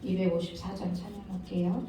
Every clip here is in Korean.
254장 찬양할게요.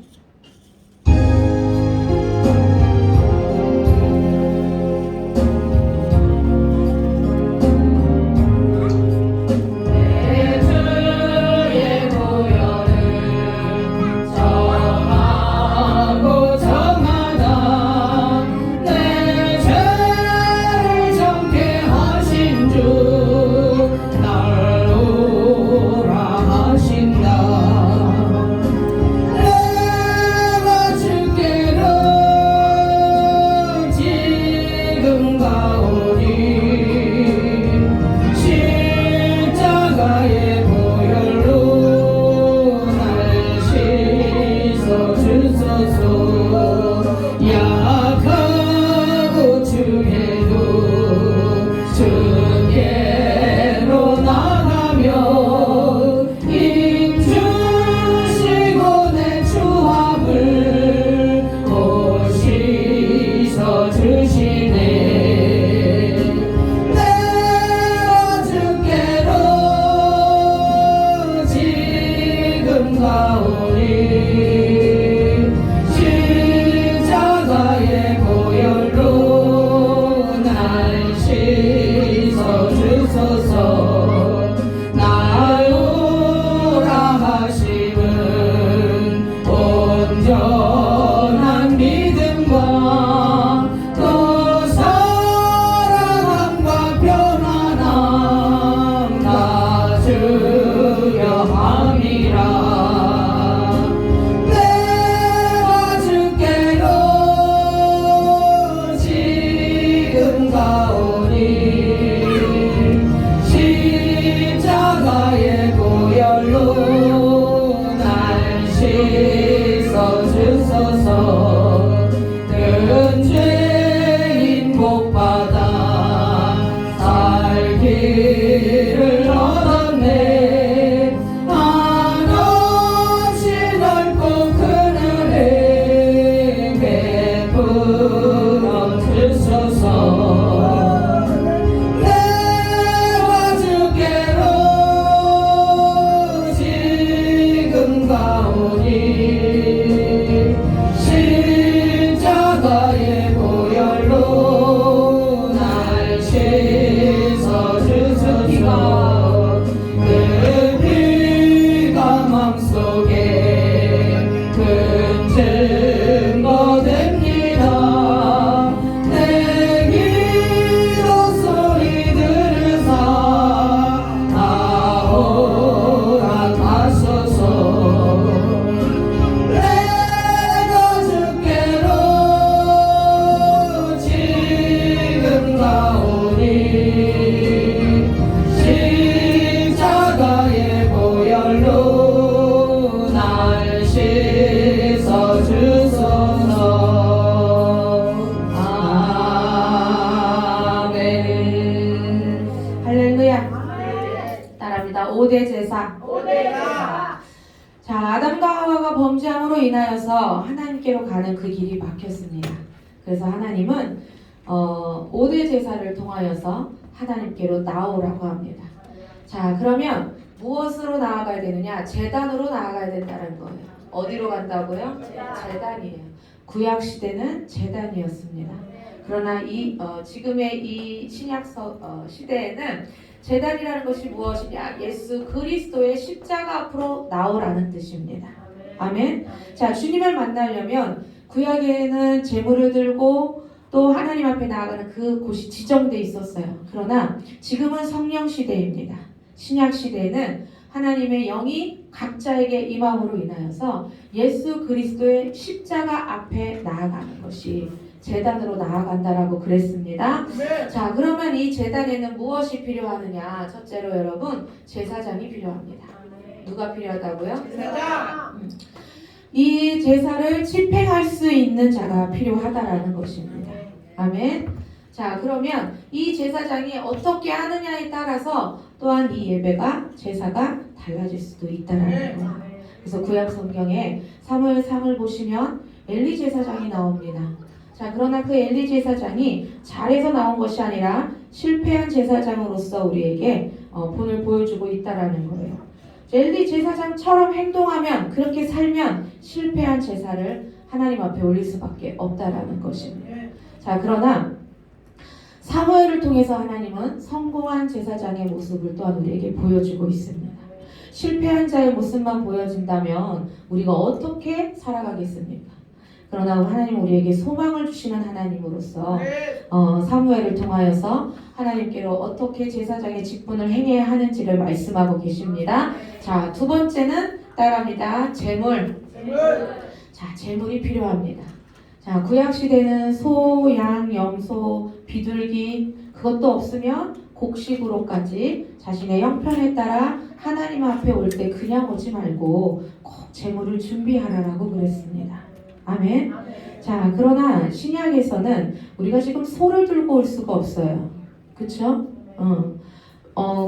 따라합니다. 5대 제사. 자, 아담과 하와가 범죄함으로 인하여서 하나님께로 가는 그 길이 막혔습니다. 그래서 하나님은 5대 제사를 통하여서 하나님께로 나오라고 합니다. 자, 그러면 무엇으로 나아가야 되느냐? 제단으로 나아가야 된다는 거예요. 어디로 간다고요? 제단이에요. 구약 시대는 제단이었습니다. 그러나 지금의 이 신약 시대에는 제단이라는 것이 무엇이냐? 예수 그리스도의 십자가 앞으로 나오라는 뜻입니다. 아멘. 자, 주님을 만나려면 구약에는 제물을 들고 또 하나님 앞에 나아가는 그 곳이 지정돼 있었어요. 그러나 지금은 성령 시대입니다. 신약 시대에는 하나님의 영이 각자에게 임함으로 인하여서 예수 그리스도의 십자가 앞에 나아가는 것이 제단으로 나아간다라고 그랬습니다. 네. 자, 그러면 이 제단에는 무엇이 필요하느냐? 첫째로 여러분, 제사장이 필요합니다. 누가 필요하다고요? 제사장. 이 제사를 집행할 수 있는 자가 필요하다라는 것입니다. 아멘. 자, 그러면 이 제사장이 어떻게 하느냐에 따라서 또한 이 예배가 제사가 달라질 수도 있다라는 거예요. 그래서 구약 성경에 사무엘상을 보시면 엘리 제사장이 나옵니다. 자, 그러나 그 엘리 제사장이 잘해서 나온 것이 아니라 실패한 제사장으로서 우리에게 본을 보여주고 있다라는 거예요. 엘리 제사장처럼 행동하면, 그렇게 살면 실패한 제사를 하나님 앞에 올릴 수밖에 없다라는 것입니다. 자, 그러나 사무엘을 통해서 하나님은 성공한 제사장의 모습을 또한 우리에게 보여주고 있습니다. 실패한 자의 모습만 보여준다면 우리가 어떻게 살아가겠습니까? 그러나 하나님 우리에게 소망을 주시는 하나님으로서 사무엘을 통하여서 하나님께로 어떻게 제사장의 직분을 행해야 하는지를 말씀하고 계십니다. 자, 두 번째는 따라합니다. 재물. 자, 재물이 필요합니다. 자, 구약시대는 소, 양, 염소, 비둘기, 그것도 없으면 곡식으로까지 자신의 형편에 따라 하나님 앞에 올 때 그냥 오지 말고 꼭 재물을 준비하라라고 그랬습니다. 아멘. 자, 그러나 신약에서는 우리가 지금 소를 들고 올 수가 없어요. 그쵸?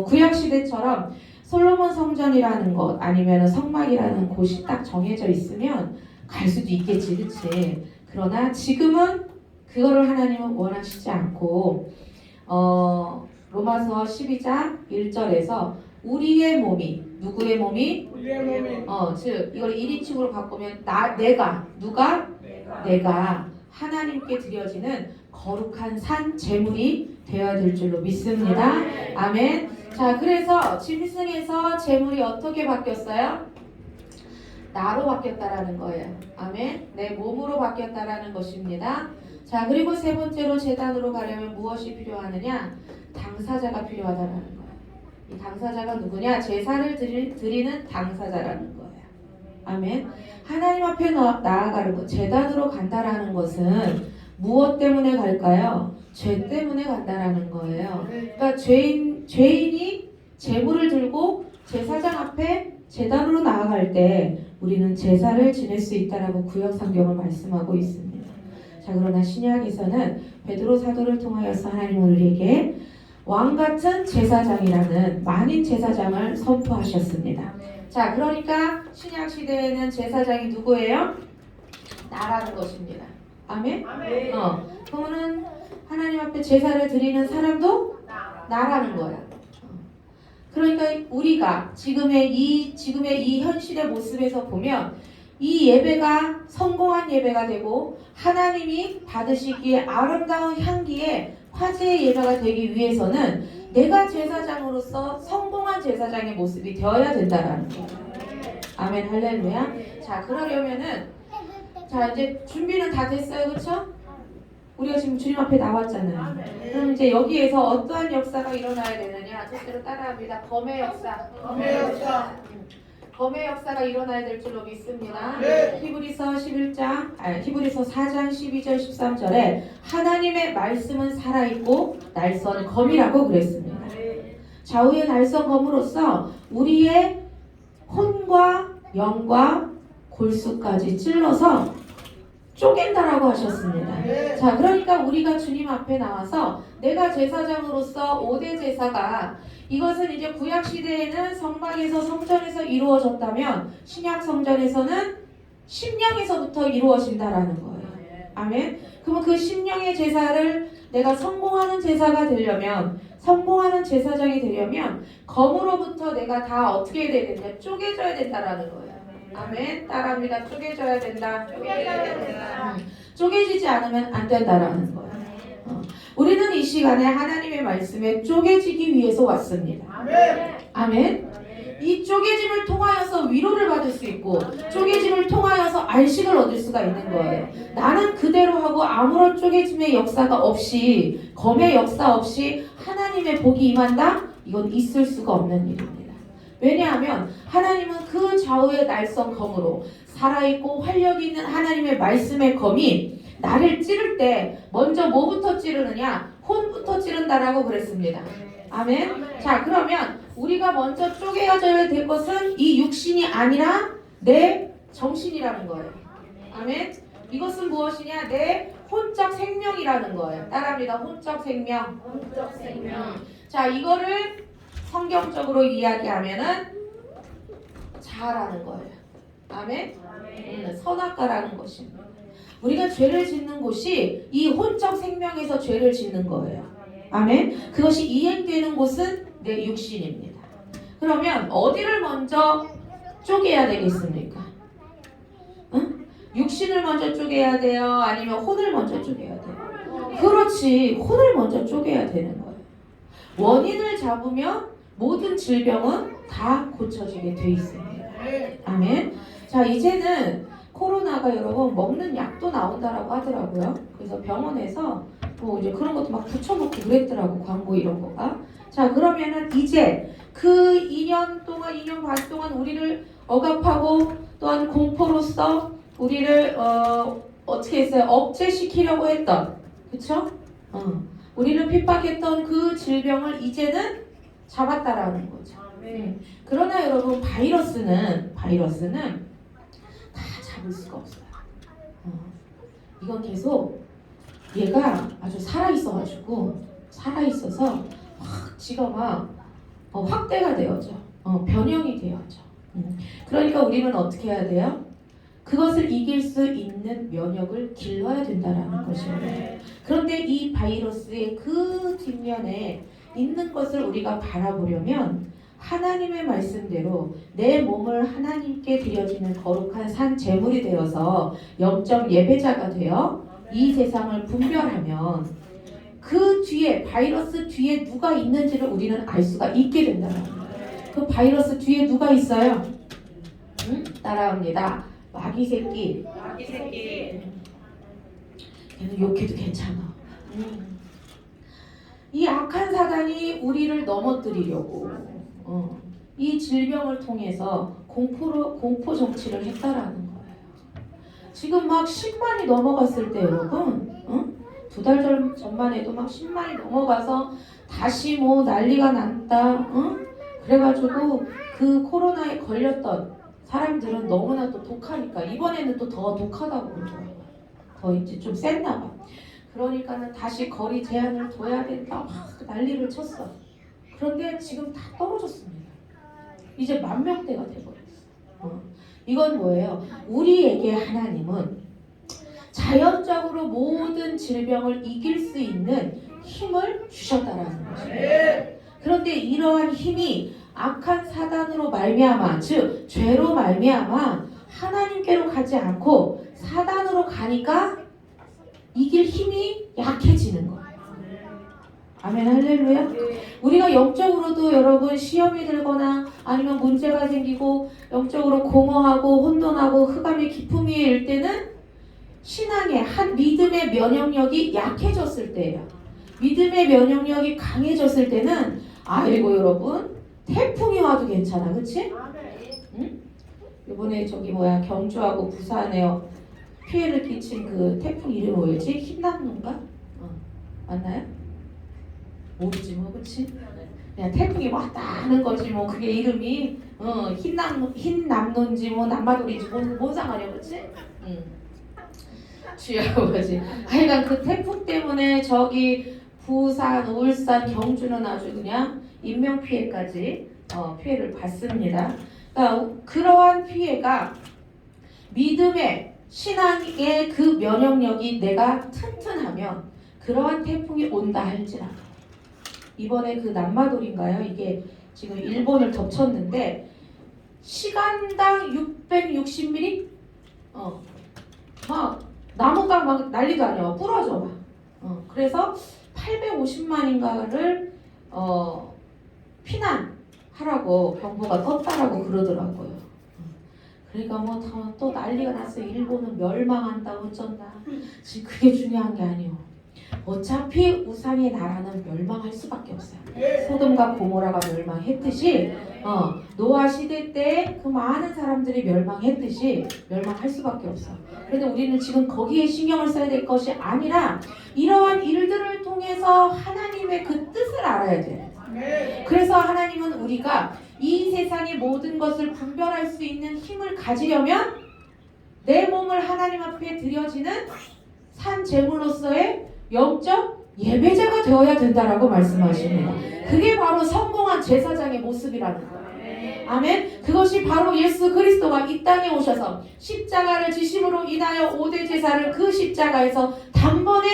구약시대처럼 솔로몬 성전이라는 것 아니면 성막이라는 곳이 딱 정해져 있으면 갈 수도 있겠지, 그치? 그러나 지금은 그거를 하나님은 원하시지 않고 로마서 12장 1절에서 우리의 몸이, 누구의 몸이? 우리의 몸이 즉 이걸 1인칭으로 바꾸면 내가 하나님께 드려지는 거룩한 산 제물이 되어야 될 줄로 믿습니다. 아멘. 자, 그래서 짐승에서 제물이 어떻게 바뀌었어요? 나로 바뀌었다라는 거예요. 아멘. 내 몸으로 바뀌었다라는 것입니다. 자, 그리고 세 번째로 제단으로 가려면 무엇이 필요하느냐? 당사자가 필요하다라는 거예요. 이 당사자가 누구냐? 제사를 드리는 당사자라는 거예요. 아멘. 하나님 앞에 나아가는 것, 제단으로 간다라는 것은 무엇 때문에 갈까요? 죄 때문에 간다라는 거예요. 그러니까 죄인이 제물을 들고 제사장 앞에 제단으로 나아갈 때 우리는 제사를 지낼 수 있다라고 구약 성경을 말씀하고 있습니다. 자, 그러나 신약에서는 베드로 사도를 통하여서 하나님 우리에게 왕 같은 제사장이라는 만인 제사장을 선포하셨습니다. 자, 그러니까 신약 시대에는 제사장이 누구예요? 나라는 것입니다. 아멘. 그러면은 하나님 앞에 제사를 드리는 사람도 나라는 거야. 그러니까 우리가 지금의 이 현실의 모습에서 보면 이 예배가 성공한 예배가 되고 하나님이 받으시기에 아름다운 향기의 화제의 예배가 되기 위해서는 내가 제사장으로서 성공한 제사장의 모습이 되어야 된다라는 거예요. 아멘, 할렐루야. 자, 그러려면은 자, 이제 준비는 다 됐어요, 그렇죠? 우리가 지금 주님 앞에 나왔잖아요. 그럼 이제 여기에서 어떠한 역사가 일어나야 되느냐? 첫째로 따라합니다. 검의 역사. 검의 역사가 일어나야 될 줄로 믿습니다. 히브리서 4장 12절 13절에 하나님의 말씀은 살아있고 날선 검이라고 그랬습니다. 좌우의 날선 검으로서 우리의 혼과 영과 골수까지 찔러서 쪼갠다라고 하셨습니다. 자, 그러니까 우리가 주님 앞에 나와서 내가 제사장으로서 5대 제사가 이것은 이제 구약 시대에는 성막에서 성전에서 이루어졌다면 신약 성전에서는 심령에서부터 이루어진다라는 거예요. 아멘. 그러면 그 심령의 제사를 내가 성공하는 제사가 되려면 성공하는 제사장이 되려면 검으로부터 내가 다 어떻게 해야 되느냐? 쪼개져야 된다라는 거예요. 아멘. 따라합니다. 쪼개져야 된다. 쪼개지지 않으면 안 된다라는 거예요. 우리는 이 시간에 하나님의 말씀에 쪼개지기 위해서 왔습니다. 아멘. 이 쪼개짐을 통하여서 위로를 받을 수 있고 쪼개짐을 통하여서 안식을 얻을 수가 있는 거예요. 나는 그대로 하고 아무런 쪼개짐의 역사가 없이 검의 역사 없이 하나님의 복이 임한다? 이건 있을 수가 없는 일입니다. 왜냐하면 하나님은 그 좌우의 날선 검으로 살아있고 활력 있는 하나님의 말씀의 검이 나를 찌를 때 먼저 뭐부터 찌르느냐? 혼부터 찌른다라고 그랬습니다. 아멘. 자, 그러면 우리가 먼저 쪼개져야 될 것은 이 육신이 아니라 내 정신이라는 거예요. 아멘. 이것은 무엇이냐? 내 혼적 생명이라는 거예요. 따라합니다. 혼적 생명. 자, 이거를 성경적으로 이야기하면은 자라는 거예요. 아멘. 선악과라는 것입니다. 우리가 죄를 짓는 곳이 이 혼적 생명에서 죄를 짓는 거예요. 아멘. 그것이 이행되는 곳은 내 육신입니다. 그러면 어디를 먼저 쪼개야 되겠습니까? 응? 육신을 먼저 쪼개야 돼요? 아니면 혼을 먼저 쪼개야 돼요? 그렇지, 혼을 먼저 쪼개야 되는 거예요. 원인을 잡으면 모든 질병은 다 고쳐지게 돼 있습니다. 아멘. 자, 이제는 코로나가 여러분 먹는 약도 나온다라고 하더라고요. 그래서 병원에서 뭐 이제 그런 것도 막 붙여놓고 그랬더라고, 광고 이런 거가. 자, 그러면은 이제 그 2년 동안, 2년 반 동안 우리를 억압하고 또한 공포로서 우리를 어떻게 했어요? 억제시키려고 했던, 그쵸? 우리를 핍박했던 그 질병을 이제는 잡았다라는 거죠. 그러나 여러분 바이러스는 다 잡을 수가 없어요. 이건 계속 얘가 아주 살아있어서 막 지가 막 확대가 되어져. 변형이 되어져. 그러니까 우리는 어떻게 해야 돼요? 그것을 이길 수 있는 면역을 길러야 된다라는 것입니다. 그런데 이 바이러스의 그 뒷면에 있는 것을 우리가 바라보려면 하나님의 말씀대로 내 몸을 하나님께 드려지는 거룩한 산 제물이 되어서 영적 예배자가 되어 이 세상을 분별하면 그 뒤에 바이러스 뒤에 누가 있는지를 우리는 알 수가 있게 된다는 거예요. 그 바이러스 뒤에 누가 있어요? 따라합니다. 마귀 새끼. 걔는 욕해도 괜찮아. 이 악한 사단이 우리를 넘어뜨리려고 이 질병을 통해서 공포 정치를 했다라는 거예요. 지금 막 10만이 넘어갔을 때 여러분, 두 달 전만 해도 막 10만이 넘어가서 다시 뭐 난리가 났다. 그래가지고 그 코로나에 걸렸던 사람들은 너무나 또 독하니까 이번에는 또 더 독하다고 그러더라고요. 더 이제 좀 셌나 봐. 그러니까는 다시 거리 제한을 둬야 된다. 막 난리를 쳤어. 그런데 지금 다 떨어졌습니다. 이제 10,000명대가 돼버렸어. 이건 뭐예요? 우리에게 하나님은 자연적으로 모든 질병을 이길 수 있는 힘을 주셨다라는 것입니다. 그런데 이러한 힘이 악한 사단으로 말미암아, 즉 죄로 말미암아 하나님께로 가지 않고 사단으로 가니까 이길 힘이 약해지는 거예요. 아멘, 할렐루야. 우리가 영적으로도 여러분 시험이 들거나 아니면 문제가 생기고 영적으로 공허하고 혼돈하고 흑암의 기품이 일 때는 신앙의 한 믿음의 면역력이 약해졌을 때예요. 믿음의 면역력이 강해졌을 때는 아이고 여러분 태풍이 와도 괜찮아, 그치? 응? 이번에 경주하고 부산에 피해를 끼친 그 태풍 이름이 뭐였지? 흰남노인가? 맞나요? 모르지 뭐, 그치? 그냥 태풍이 왔다 하는 거지 뭐 그게 이름이 흰남노인지 뭐 남바돌인지 뭔 상관이야, 그치? 주여아버지, 하여간 그 태풍 때문에 저기 부산, 울산, 경주는 아주 그냥 인명피해까지 피해를 받습니다. 그러니까 그러한 피해가 믿음의 신앙의 그 면역력이 내가 튼튼하면 그러한 태풍이 온다 할지라도 이번에 그 남마돌인가요? 이게 지금 일본을 덮쳤는데 시간당 660mm? 막 나무가 막 난리도 아니야. 부러져 막. 그래서 850만인가를 피난하라고 경보가 떴다라고 그러더라고요. 그러니까 뭐 또 난리가 났어요. 일본은 멸망한다고 어쩐다. 지금 그게 중요한 게 아니에요. 어차피 우상의 나라는 멸망할 수밖에 없어요. 소돔과 고모라가 멸망했듯이 노아 시대 때 그 많은 사람들이 멸망했듯이 멸망할 수밖에 없어요. 그런데 우리는 지금 거기에 신경을 써야 될 것이 아니라 이러한 일들을 통해서 하나님의 그 뜻을 알아야 돼요. 그래서 하나님은 우리가 이 세상의 모든 것을 분별할 수 있는 힘을 가지려면 내 몸을 하나님 앞에 드려지는 산 제물로서의 영적 예배자가 되어야 된다라고 말씀하십니다. 그게 바로 성공한 제사장의 모습이라는 거예요. 아멘. 그것이 바로 예수 그리스도가 이 땅에 오셔서 십자가를 지심으로 인하여 5대 제사를 그 십자가에서 단번에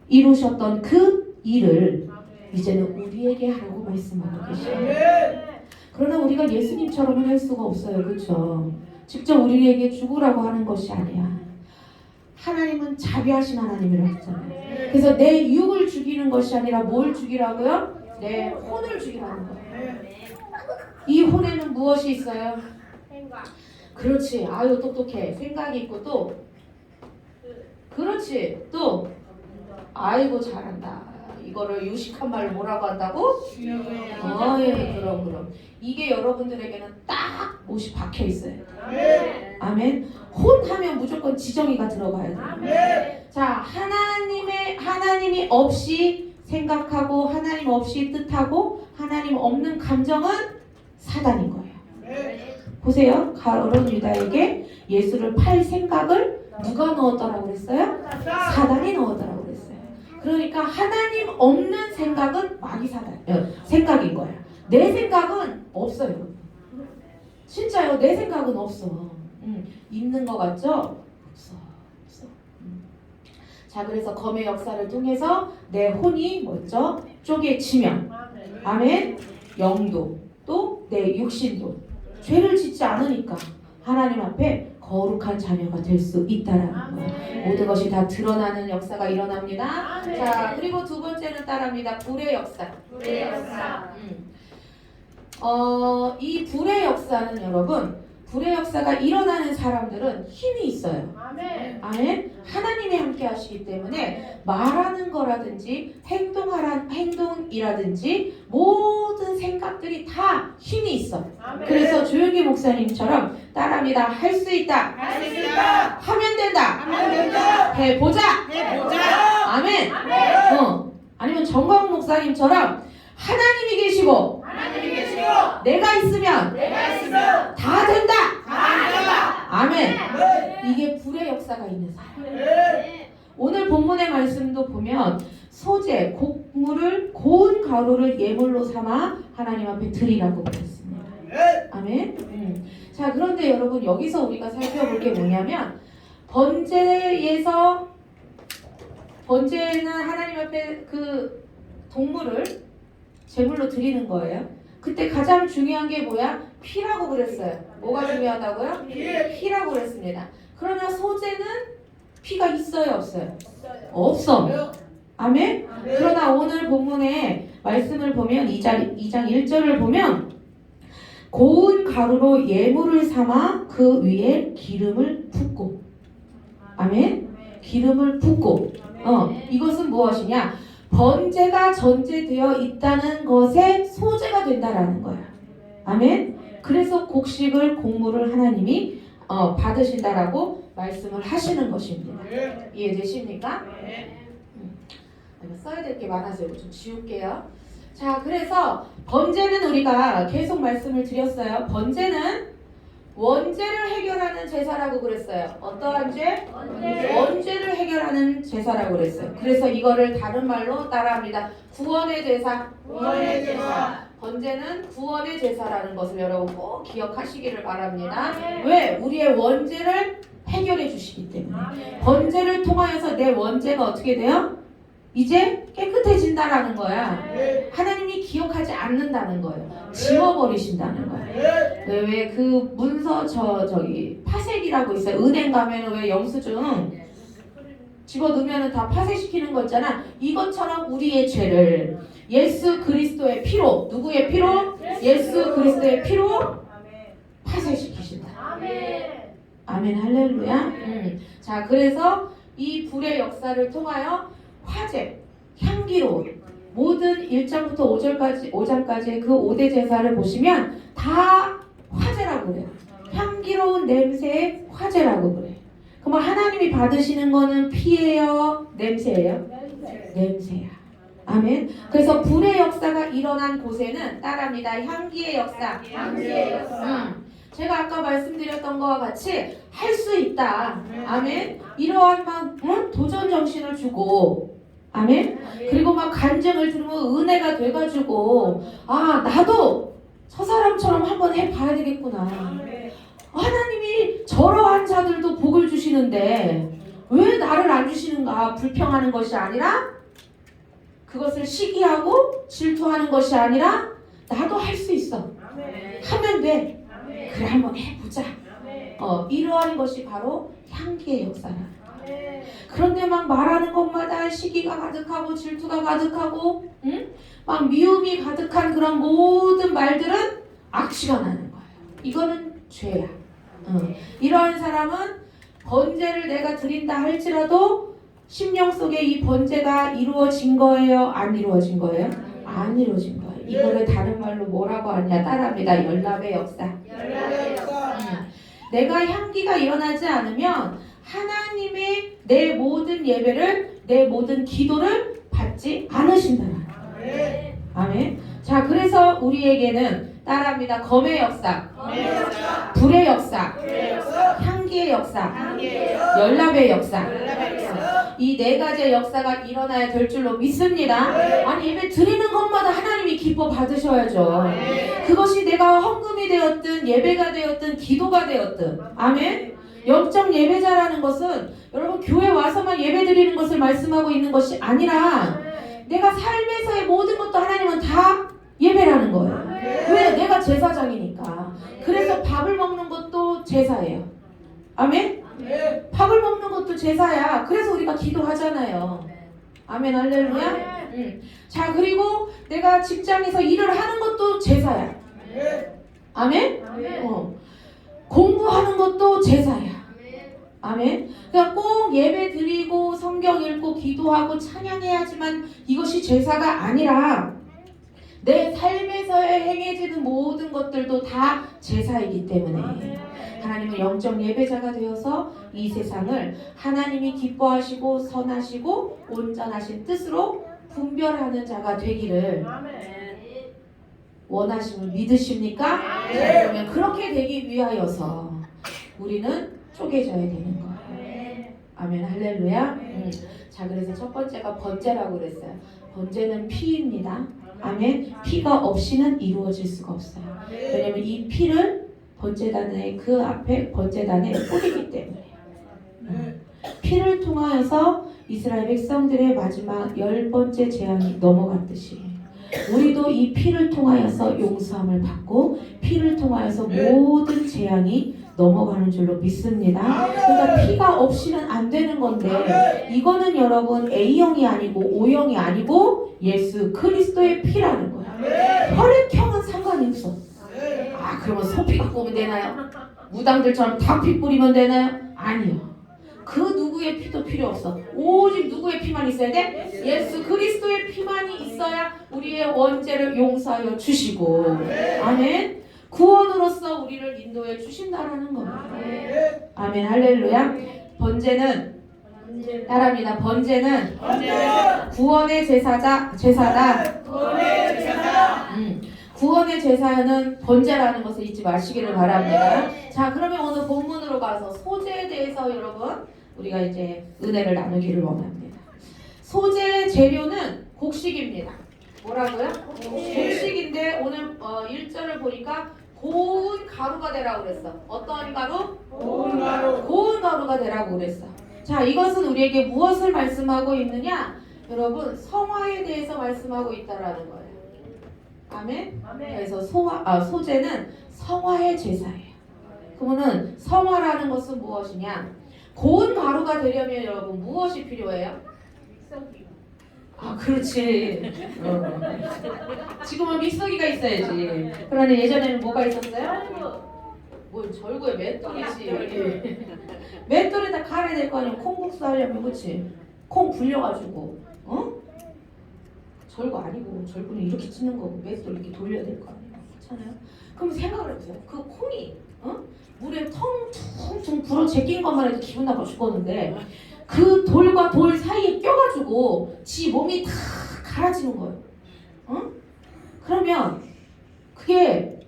이루셨던 그 일을 이제는 우리에게 하라고 말씀하고 계십니다. 그러나 우리가 예수님처럼은 할 수가 없어요. 그렇죠? 직접 우리에게 죽으라고 하는 것이 아니야. 하나님은 자비하신 하나님이라고 했잖아요. 그래서 내 육을 죽이는 것이 아니라 뭘 죽이라고요? 내 혼을 죽이라는 거예요. 이 혼에는 무엇이 있어요? 그렇지. 아유 똑똑해. 생각이 있고 또 그렇지. 또 아이고 잘한다. 이거를 유식한 말로 뭐라고 한다고? 예, 그럼. 이게 여러분들에게는 딱 못이 박혀 있어요. 아멘. 혼하면 무조건 지정이가 들어가야 돼요. 자, 하나님이 없이 생각하고 하나님 없이 뜻하고 하나님 없는 감정은 사단인 거예요. 보세요. 가룟 유다에게 예수를 팔 생각을 누가 넣었더라고 그랬어요? 사단이 넣었더라고 그랬어요. 그러니까 하나님 없는 생각은 마귀 생각인 거야. 내 생각은 없어요. 진짜요. 내 생각은 없어. 있는 것 같죠? 없어. 자, 그래서 검의 역사를 통해서 내 혼이 먼저 쪼개지면 아멘. 영도 또 내 육신도 죄를 짓지 않으니까 하나님 앞에 거룩한 자녀가 될 수 있다라는 거예요. 모든 것이 다 드러나는 역사가 일어납니다. 자, 그리고 두 번째는 따라합니다. 불의 역사. 이 불의 역사는 여러분, 불의 역사가 일어나는 사람들은 힘이 있어요. 아멘. 하나님이 함께 하시기 때문에 말하는 거라든지 행동이라든지 모든 생각들이 다 힘이 있어. 그래서 조용기 목사님처럼 따라합니다. 할 수 있다. 하면 된다. 해보자. 아멘. 아니면 정광 목사님처럼 하나님이 계시고 내가 있으면 다 된다. 아멘. 이게 불의 역사가 있는 사람. 오늘 본문의 말씀도 보면 소재, 곡물을 고운 가루를 예물로 삼아 하나님 앞에 드리라고 그랬습니다. 아멘. 자, 그런데 여러분 여기서 우리가 살펴볼 게 뭐냐면 번제는 하나님 앞에 그 동물을 제물로 드리는 거예요. 그때 가장 중요한 게 뭐야? 피라고 그랬어요. 뭐가 중요하다고요? 피라고 그랬습니다. 그러나 소재는 피가 있어요, 없어요? 없어. 아멘? 그러나 오늘 본문의 말씀을 보면 2장 1절을 보면 고운 가루로 예물을 삼아 그 위에 기름을 붓고 아멘? 기름을 붓고 이것은 무엇이냐? 번제가 전제되어 있다는 것의 소재가 된다라는 거야. 아멘? 그래서 곡물을 하나님이 받으신다라고 말씀을 하시는 것입니다. 이해되십니까? 써야 될 게 많아서 이거 좀 지울게요. 자, 그래서 번제는 우리가 계속 말씀을 드렸어요. 번제는 원죄를 해결하는 제사라고 그랬어요. 어떠한 죄? 원죄를 해결하는 제사라고 그랬어요. 그래서 이거를 다른 말로 따라합니다. 구원의 제사. 번제는 구원의 제사라는 것을 여러분 꼭 기억하시기를 바랍니다. 왜? 우리의 원죄를 해결해 주시기 때문에. 번제를 통하여서 내 원죄가 어떻게 돼요? 이제 깨끗해진다라는 거야. 하나님이 기억하지 않는다는 거예요. 지워버리신다는 거예요. 왜 그 문서 저기 파쇄기라고 있어요. 은행 가면은 왜 영수증 집어넣으면 다 파쇄시키는 거 있잖아. 이것처럼 우리의 죄를 예수 그리스도의 피로, 누구의 피로? 예수 그리스도의 피로 파쇄시키신다. 아멘 할렐루야. 자, 그래서 이 불의 역사를 통하여 화제, 향기로운 모든 1장부터 5장까지의 그 5대 제사를 보시면 다 화제라고 그래요. 향기로운 냄새의 화제라고 그래요. 그럼 하나님이 받으시는 거는 피예요? 냄새예요? 냄새야. 아멘. 그래서 불의 역사가 일어난 곳에는 따라합니다. 향기의 역사. 제가 아까 말씀드렸던 것과 같이 할 수 있다. 아멘. 이러한 막 도전 정신을 주고 아멘. 그리고 막 간증을 들으면 은혜가 돼가지고 나도 저 사람처럼 한번 해봐야 되겠구나. 하나님이 저러한 자들도 복을 주시는데 왜 나를 안 주시는가 불평하는 것이 아니라 그것을 시기하고 질투하는 것이 아니라 나도 할 수 있어. 하면 돼. 그래 한번 해보자. 이러한 것이 바로 향기의 역사라. 그런데 막 말하는 것마다 시기가 가득하고 질투가 가득하고 막 미움이 가득한 그런 모든 말들은 악취가 나는 거예요. 이거는 죄야. 이러한 사람은 번제를 내가 드린다 할지라도 심령 속에 이 번제가 이루어진 거예요? 안 이루어진 거예요? 안 이루어진 거예요. 이거를 다른 말로 뭐라고 하냐? 따라합니다. 열납의 역사. 내가 향기가 일어나지 않으면 하나님의 내 모든 예배를, 내 모든 기도를 받지 않으신다. 아멘. 자, 그래서 우리에게는 따라합니다. 검의 역사, 불의 역사, 향기의 역사, 열납의 역사. 이 네 가지의 역사가 일어나야 될 줄로 믿습니다. 아니 예배 드리는 것마다 하나님이 기뻐 받으셔야죠. 그것이 내가 헌금이 되었든 예배가 되었든 기도가 되었든. 아멘. 영적 예배자라는 것은 여러분 교회 와서만 예배 드리는 것을 말씀하고 있는 것이 아니라 내가 삶에서의 모든 것도 하나님은 다 예배라는 거예요. 왜? 내가 제사장이니까. 그래서 밥을 먹는 것도 제사예요. 아멘? 밥을 먹는 것도 제사야. 그래서 우리가 기도하잖아요. 아멘, 할렐루야. 자, 그리고 내가 직장에서 일을 하는 것도 제사야. 아멘? 공부하는 것도 제사야. 아멘. 그러니까 꼭 예배 드리고 성경 읽고 기도하고 찬양해야지만 이것이 제사가 아니라 내 삶에서 행해지는 모든 것들도 다 제사이기 때문에 하나님은 영적 예배자가 되어서 이 세상을 하나님이 기뻐하시고 선하시고 온전하신 뜻으로 분별하는 자가 되기를 원하심을 믿으십니까? 자, 그러면 그렇게 되기 위하여서 우리는 쪼개져야 되는 거예요. 아멘, 할렐루야. 자, 그래서 첫 번째가 번제라고 그랬어요. 번제는 피입니다. 아멘. 피가 없이는 이루어질 수가 없어요. 왜냐면 이 피를 번제단의 그 앞에 번제단에 뿌리기 때문에 피를 통하여서 이스라엘 백성들의 마지막 10번째 재앙이 넘어갔듯이 우리도 이 피를 통하여서 용서함을 받고 피를 통하여서 모든 재앙이 넘어가는 줄로 믿습니다. 그러니까 피가 없이는 안 되는 건데 이거는 여러분 A형이 아니고 O형이 아니고 예수 그리스도의 피라는 거야. 혈액형은 상관이 없어. 아, 그러면 소피 갖고 오면 되나요? 무당들처럼 다 피 뿌리면 되나요? 아니요. 그 누구의 피도 필요 없어. 오직 누구의 피만 있어야 돼? 예수 그리스도의 피만이 있어야 우리의 원죄를 용서하여 주시고 아멘. 구원으로서 우리를 인도해 주신다라는 겁니다. 아멘, 할렐루야. 번제는 따라합니다. 번제는 구원의 제사다. 구원의 제사는 번제라는 것을 잊지 마시기를 바랍니다. 자, 그러면 오늘 본문으로 가서 소제에 대해서 여러분 우리가 이제 은혜를 나누기를 원합니다. 소제 재료는 곡식입니다. 뭐라고요? 곡식인데 오늘 1절을 보니까 고운 가루가 되라고 그랬어. 어떤 가루? 고운 가루. 고운 가루가 되라고 그랬어. 자, 이것은 우리에게 무엇을 말씀하고 있느냐? 여러분, 성화에 대해서 말씀하고 있다라는 거예요. 아멘? 그래서 소제는 성화의 제사예요. 그러면은 성화라는 것은 무엇이냐? 고운 가루가 되려면 여러분 무엇이 필요해요? 아, 그렇지. 지금은 믹서기가 있어야지. 그러나 예전에는 뭐가 있었어요? 뭘 절구에 맷돌이지. 맷돌에다 갈아야 될 거 아니야. 콩국수 하려면, 그치? 콩 불려가지고, 절구 아니고 절구는 이렇게 찢는 거고 맷돌 이렇게 돌려야 될 거 아니야. 그렇잖아요. 그럼 생각을 해보세요. 그 콩이 물에 텅텅 불어 제낀 것만 해도 기분 나빠 죽었는데 그 돌과 돌 사이에 껴가지고 지 몸이 다 갈아지는 거예요. 그러면 그게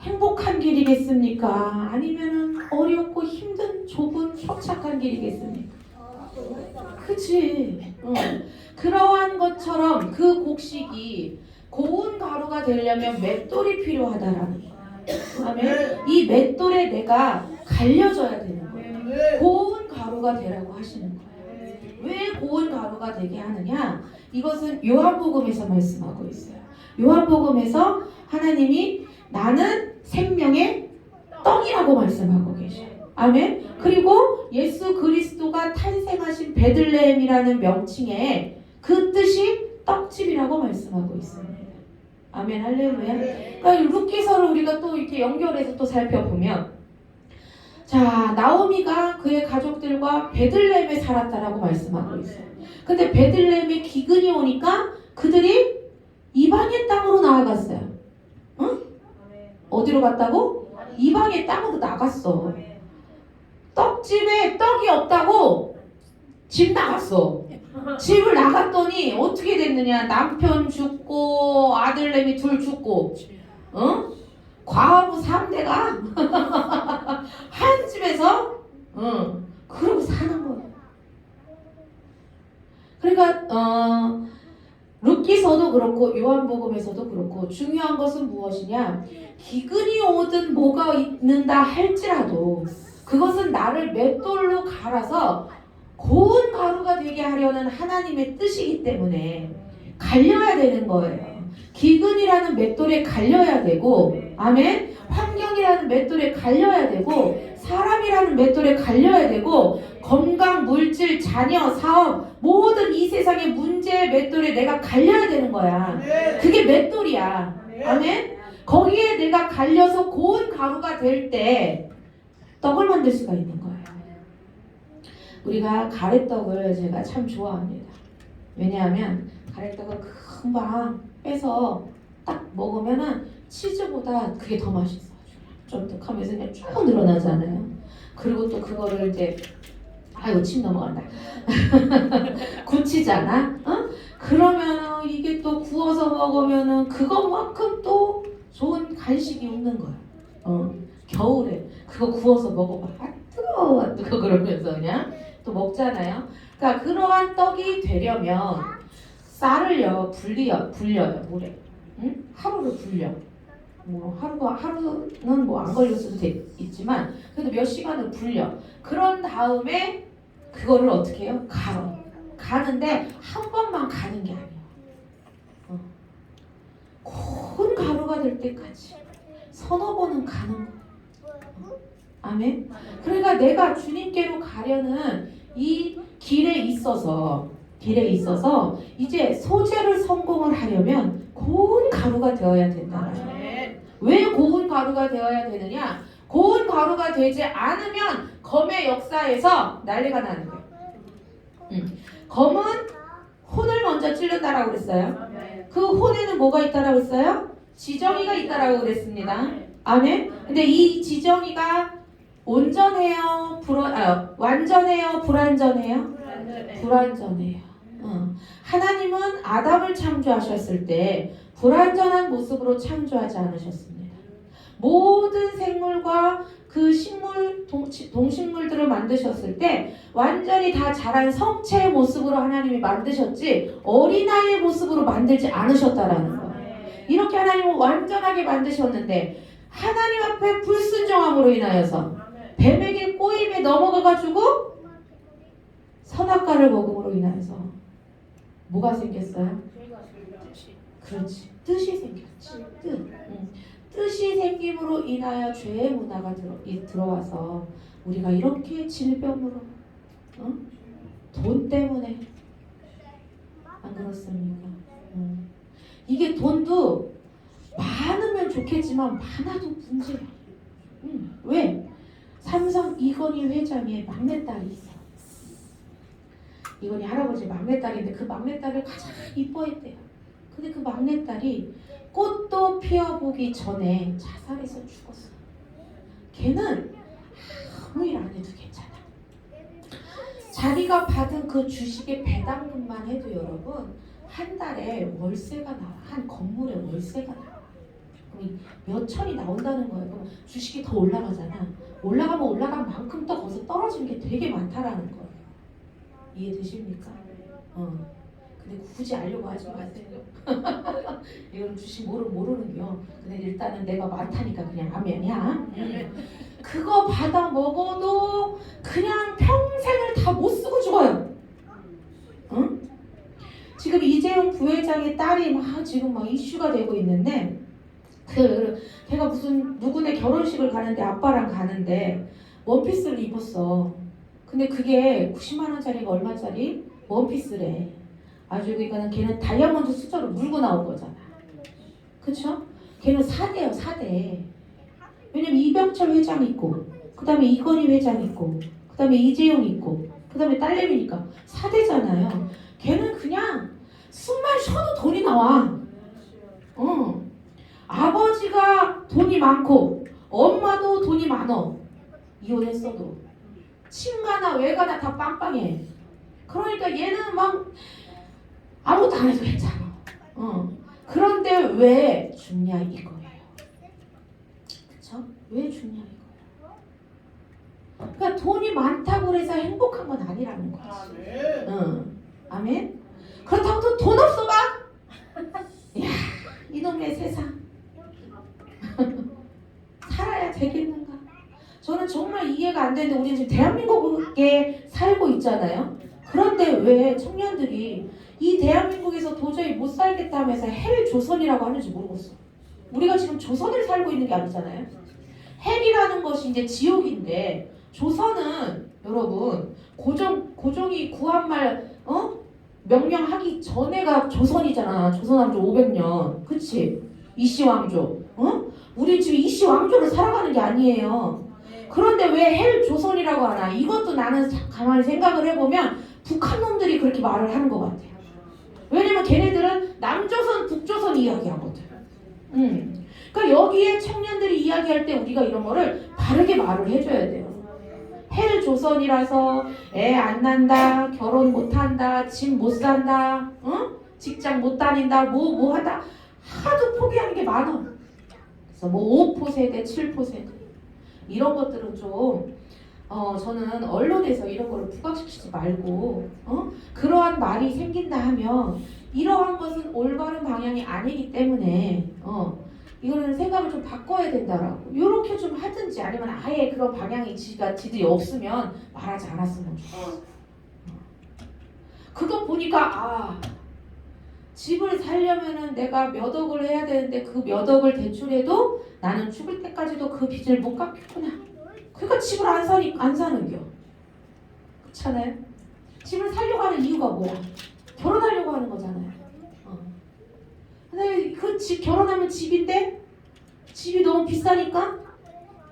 행복한 길이겠습니까? 아니면은 어렵고 힘든 좁은 협착한 길이겠습니까? 그치. 그러한 것처럼 그 곡식이 고운 가루가 되려면 맷돌이 필요하다라는 거예요. 아멘. 이 맷돌에 내가 갈려져야 되는 거예요. 고운 가루가 되라고 하시는 거예요. 왜 고운 가루가 되게 하느냐? 이것은 요한복음에서 말씀하고 있어요. 요한복음에서 하나님이 나는 생명의 떡이라고 말씀하고 계셔요. 아멘. 그리고 예수 그리스도가 탄생하신 베들레헴이라는 명칭에 그 뜻이 떡집이라고 말씀하고 있습니다. 아멘. 할렐루야. 그러니까 루키서를 우리가 또 이렇게 연결해서 또 살펴보면, 자, 나오미가 그의 가족들과 베들레헴에 살았다라고 말씀하고 있어요. 근데 베들레헴에 기근이 오니까 그들이 이방의 땅으로 나아갔어요. 응? 어디로 갔다고? 이방의 땅으로 나갔어. 떡집에 떡이 없다고 집 나갔어. 집을 나갔더니 어떻게 됐느냐? 남편 죽고 아들내미 둘 죽고, 응? 과부 3대가 한 집에서, 응, 그러고 사는 거예요. 그러니까 룻기서도 그렇고 요한복음에서도 그렇고 중요한 것은 무엇이냐? 기근이 오든 뭐가 있는다 할지라도 그것은 나를 맷돌로 갈아서 고운 가루가 되게 하려는 하나님의 뜻이기 때문에 갈려야 되는 거예요. 기근이라는 맷돌에 갈려야 되고, 아멘. 환경이라는 맷돌에 갈려야 되고, 사람이라는 맷돌에 갈려야 되고, 건강, 물질, 자녀, 사업, 모든 이 세상의 문제의 맷돌에 내가 갈려야 되는 거야. 그게 맷돌이야. 아멘. 거기에 내가 갈려서 고운 가루가 될 때 떡을 만들 수가 있는 거예요. 우리가 가래떡을 제가 참 좋아합니다. 왜냐하면 가래떡을 금방 빼서 딱 먹으면은 치즈보다 그게 더 맛있어. 쫀득하면서 그냥 쭉 늘어나잖아요. 그리고 또 그거를 이제, 아이고 침 넘어간다. 굳히잖아. 어? 그러면은 이게 또 구워서 먹으면은 그것만큼 또 좋은 간식이 없는 거야. 겨울에 그거 구워서 먹어봐. 아 뜨거워, 아 뜨거워 그러면서 그냥 또 먹잖아요. 그러니까 그러한 떡이 되려면 쌀을요 불려요 물에. 응? 하루를 불려. 뭐 하루는 뭐 안 걸릴 수도 있지만 그래도 몇 시간을 불려. 그런 다음에 그거를 어떻게 해요? 갈아. 가는데 한 번만 가는 게 아니에요. 고운 가루가 될 때까지 서너 번은 가는 거예요. 아멘. 그러니까 내가 주님께로 가려는 이 길에 있어서 이제 소재를 성공을 하려면 고운 가루가 되어야 된다. 왜 고운 가루가 되어야 되느냐? 고운 가루가 되지 않으면 검의 역사에서 난리가 나는 거예요. 검은 혼을 먼저 찌른다라고 그랬어요. 그 혼에는 뭐가 있다라고 했어요? 지정이가 있다라고 그랬습니다. 아멘. 근데 이 지정이가 온전해요? 완전해요? 불완전해요? 불완전해요. 하나님은 아담을 창조하셨을 때 불완전한 모습으로 창조하지 않으셨습니다. 모든 생물과 그 식물, 동식물들을 만드셨을 때 완전히 다 자란 성체의 모습으로 하나님이 만드셨지 어린아이의 모습으로 만들지 않으셨다라는 거예요. 이렇게 하나님은 완전하게 만드셨는데 하나님 앞에 불순종함으로 인하여서 뱀에게 꼬임에 넘어가가지고 선악과를 먹음으로 인하여서 뭐가 생겼어요? 그렇지. 뜻이 생겼지. 뜻이 생김으로 인하여 죄의 문화가 들어와서 우리가 이렇게 질병으로, 돈 때문에, 안 그렇습니까? 이게 돈도 많으면 좋겠지만 많아도 문제야. 왜? 삼성 이건희 회장의 막내딸이 있어. 이건희 할아버지 막내딸인데 그 막내딸을 가장 이뻐했대요. 근데 그 막내딸이 꽃도 피어보기 전에 자살해서 죽었어. 걔는 아무 일 안 해도 괜찮아. 자기가 받은 그 주식의 배당금만 해도 여러분 한 달에 월세가 나와. 한 건물에 월세가 나와. 그럼 몇 천이 나온다는 거예요. 그럼 주식이 더 올라가잖아. 올라가면 올라간 만큼 또 거기서 떨어지는 게 되게 많다라는 거예요. 이해되십니까? 근데 굳이 알려고 하지 마세요. 이거는 주식 모르는겨. 근데 일단은 내가 많다니까 그냥 아멘이야. 그거 받아 먹어도 그냥 평생을 다 못 쓰고 죽어요. 응? 지금 지금 이재용 부회장의 딸이 막 지금 막 이슈가 되고 있는데 걔가 무슨 누구네 결혼식을 가는데 아빠랑 가는데 원피스를 입었어. 근데 그게 90만 원짜리가 얼마짜리? 원피스래. 아주 그러니까 걔는 다이아몬드 수저로 물고 나온 거잖아. 그쵸? 걔는 4대요 4대. 왜냐면 이병철 회장 있고 그 다음에 이건희 회장 있고 그 다음에 이재용 있고 그 다음에 딸내미니까 4대잖아요. 걔는 그냥 숨만 쉬어도 돈이 나와. 아버지가 돈이 많고 엄마도 돈이 많어. 이혼했어도 친가나 외가나 다 빵빵해. 그러니까 얘는 막 아무것도 안 해도 괜찮아. 그런데 왜 죽냐 이거예요. 그쵸? 왜 죽냐 이거예요. 그러니까 돈이 많다고 해서 행복한 건 아니라는 거지. 아멘. 그렇다고 또 돈 없어 봐? 야, 이놈의 세상. 살아야 되겠는가? 저는 정말 이해가 안 되는데 우리는 지금 대한민국에 살고 있잖아요. 그런데 왜 청년들이 이 대한민국에서 도저히 못 살겠다면서 헬 조선이라고 하는지 모르겠어. 우리가 지금 조선을 살고 있는 게 아니잖아요. 헬이라는 것이 이제 지옥인데 조선은 여러분 고종이 구한말 명령하기 전에가 조선이잖아. 조선왕조 500년. 그치? 이씨왕조. 우리 지금 이씨왕조를 살아가는 게 아니에요. 그런데 왜 헬 조선이라고 하나? 이것도 나는 가만히 생각을 해보면 북한 놈들이 그렇게 말을 하는 것 같아요. 왜냐면 걔네들은 남조선, 북조선 이야기하거든. 그러니까 여기에 청년들이 이야기할 때 우리가 이런 거를 바르게 말을 해줘야 돼요. 헬 조선이라서 애 안 난다, 결혼 못 한다, 집 못 산다, 직장 못 다닌다, 뭐 하다 하도 포기하는 게 많아. 그래서 뭐 5포 세대, 7포 세대 이런 것들은 좀 저는 언론에서 이런 거를 부각시키지 말고 그러한 말이 생긴다 하면 이러한 것은 올바른 방향이 아니기 때문에 이거는 생각을 좀 바꿔야 된다라고 이렇게 좀 하든지 아니면 아예 그런 방향이 지들이 없으면 말하지 않았으면 좋겠어. 그거 보니까 집을 살려면은 내가 몇 억을 해야 되는데 그 몇 억을 대출해도 나는 죽을 때까지도 그 빚을 못 갚겠구나. 그러니까 집을 안 사는겨. 그렇잖아요. 집을 살려고 하는 이유가 뭐야? 결혼하려고 하는 거잖아요. 근데 그 집 결혼하면 집인데 집이 너무 비싸니까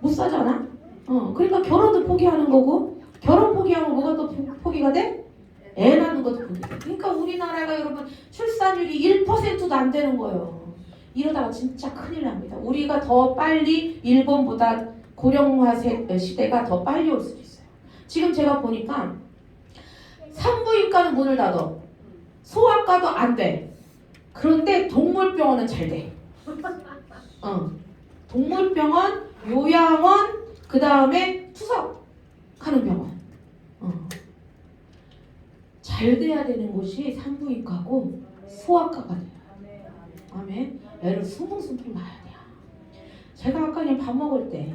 못 사잖아. 그러니까 결혼도 포기하는 거고 결혼 포기하면 뭐가 또 포기가 돼? 애 낳는 것도 포기. 그러니까 우리나라가 여러분 출산율이 1%도 안 되는 거예요. 이러다가 진짜 큰일 납니다. 우리가 더 빨리 일본보다 고령화 시대가 더 빨리 올 수도 있어요. 지금 제가 보니까 산부인과는 문을 닫아. 소아과도 안 돼. 그런데 동물병원은 잘 돼. 동물병원, 요양원, 그 다음에 투석하는 병원. 잘 돼야 되는 곳이 산부인과고 소아과가 돼요. 아멘. 애를 숭숭숭 낳아야 돼요. 제가 아까 그냥 밥 먹을 때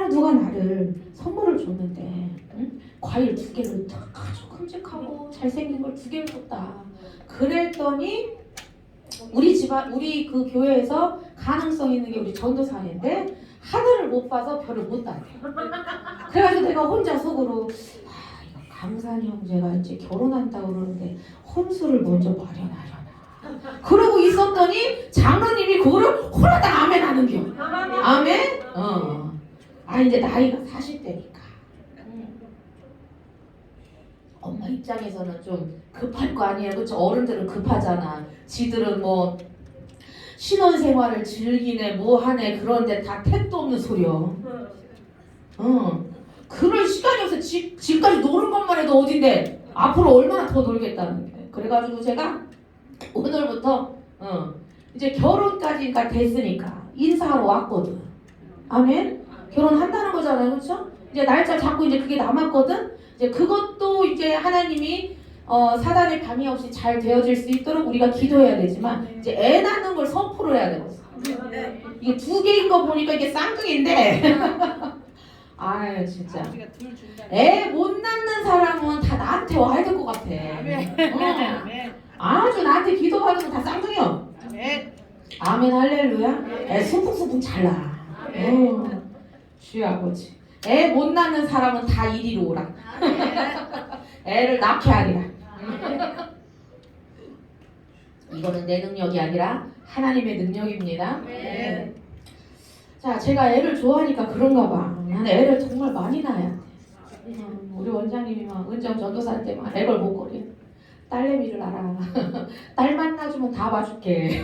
누가 나를 선물을 줬는데 과일 2개를 아주 큼직하고 잘생긴 걸 2개를 줬다. 그랬더니 우리 그 교회에서 가능성 있는 게 우리 전도사인데 하늘을 못 봐서 별을 못 따대. 그래가지고 내가 혼자 속으로 이거 강산 형제가 이제 결혼한다고 그러는데 혼수를 먼저 마련하려나. 그러고 있었더니 장로님이 그거를 홀라당 아멘 하는겨. 아멘? 이제 나이가 40대니까 엄마 입장에서는 좀 급할 거 아니에요. 그쵸? 어른들은 급하잖아. 지들은 뭐 신혼생활을 즐기네 뭐 하네 그런데 다 택도 없는 소리요. 그럴 시간이 없어. 지금까지 노는 것만 해도 어딘데 앞으로 얼마나 더 놀겠다는 게. 그래가지고 제가 오늘부터 이제 결혼까지가 됐으니까 인사하러 왔거든. 아멘. 결혼한다는 거잖아요. 그렇죠? 이제 날짜 잡고 이제 그게 남았거든. 이제 그것도 이제 하나님이 사단의 방해 없이 잘 되어질 수 있도록 우리가 기도해야 되지만 이제 애 낳는 걸 선포를 해야 되거든. 이게 2개인 거 보니까 이게 쌍둥이인데 아유 진짜 애 못 낳는 사람은 다 나한테 와야 될 것 같아. 아주 나한테 기도하는 거 다 쌍둥이요. 아멘 할렐루야. 애 순풍순풍 잘 나. 주여 아버지. 애 못 낳는 사람은 다 이리로 오라. 애를 낳게 하리라. 이거는 내 능력이 아니라 하나님의 능력입니다. 자, 제가 애를 좋아하니까 그런가 봐. 나는 애를 정말 많이 낳아야 돼. 우리 원장님이 막 은정 전도사한테 막 애걸 못 거려. 딸내미를 알아. 딸만 낳아주면 다 봐줄게.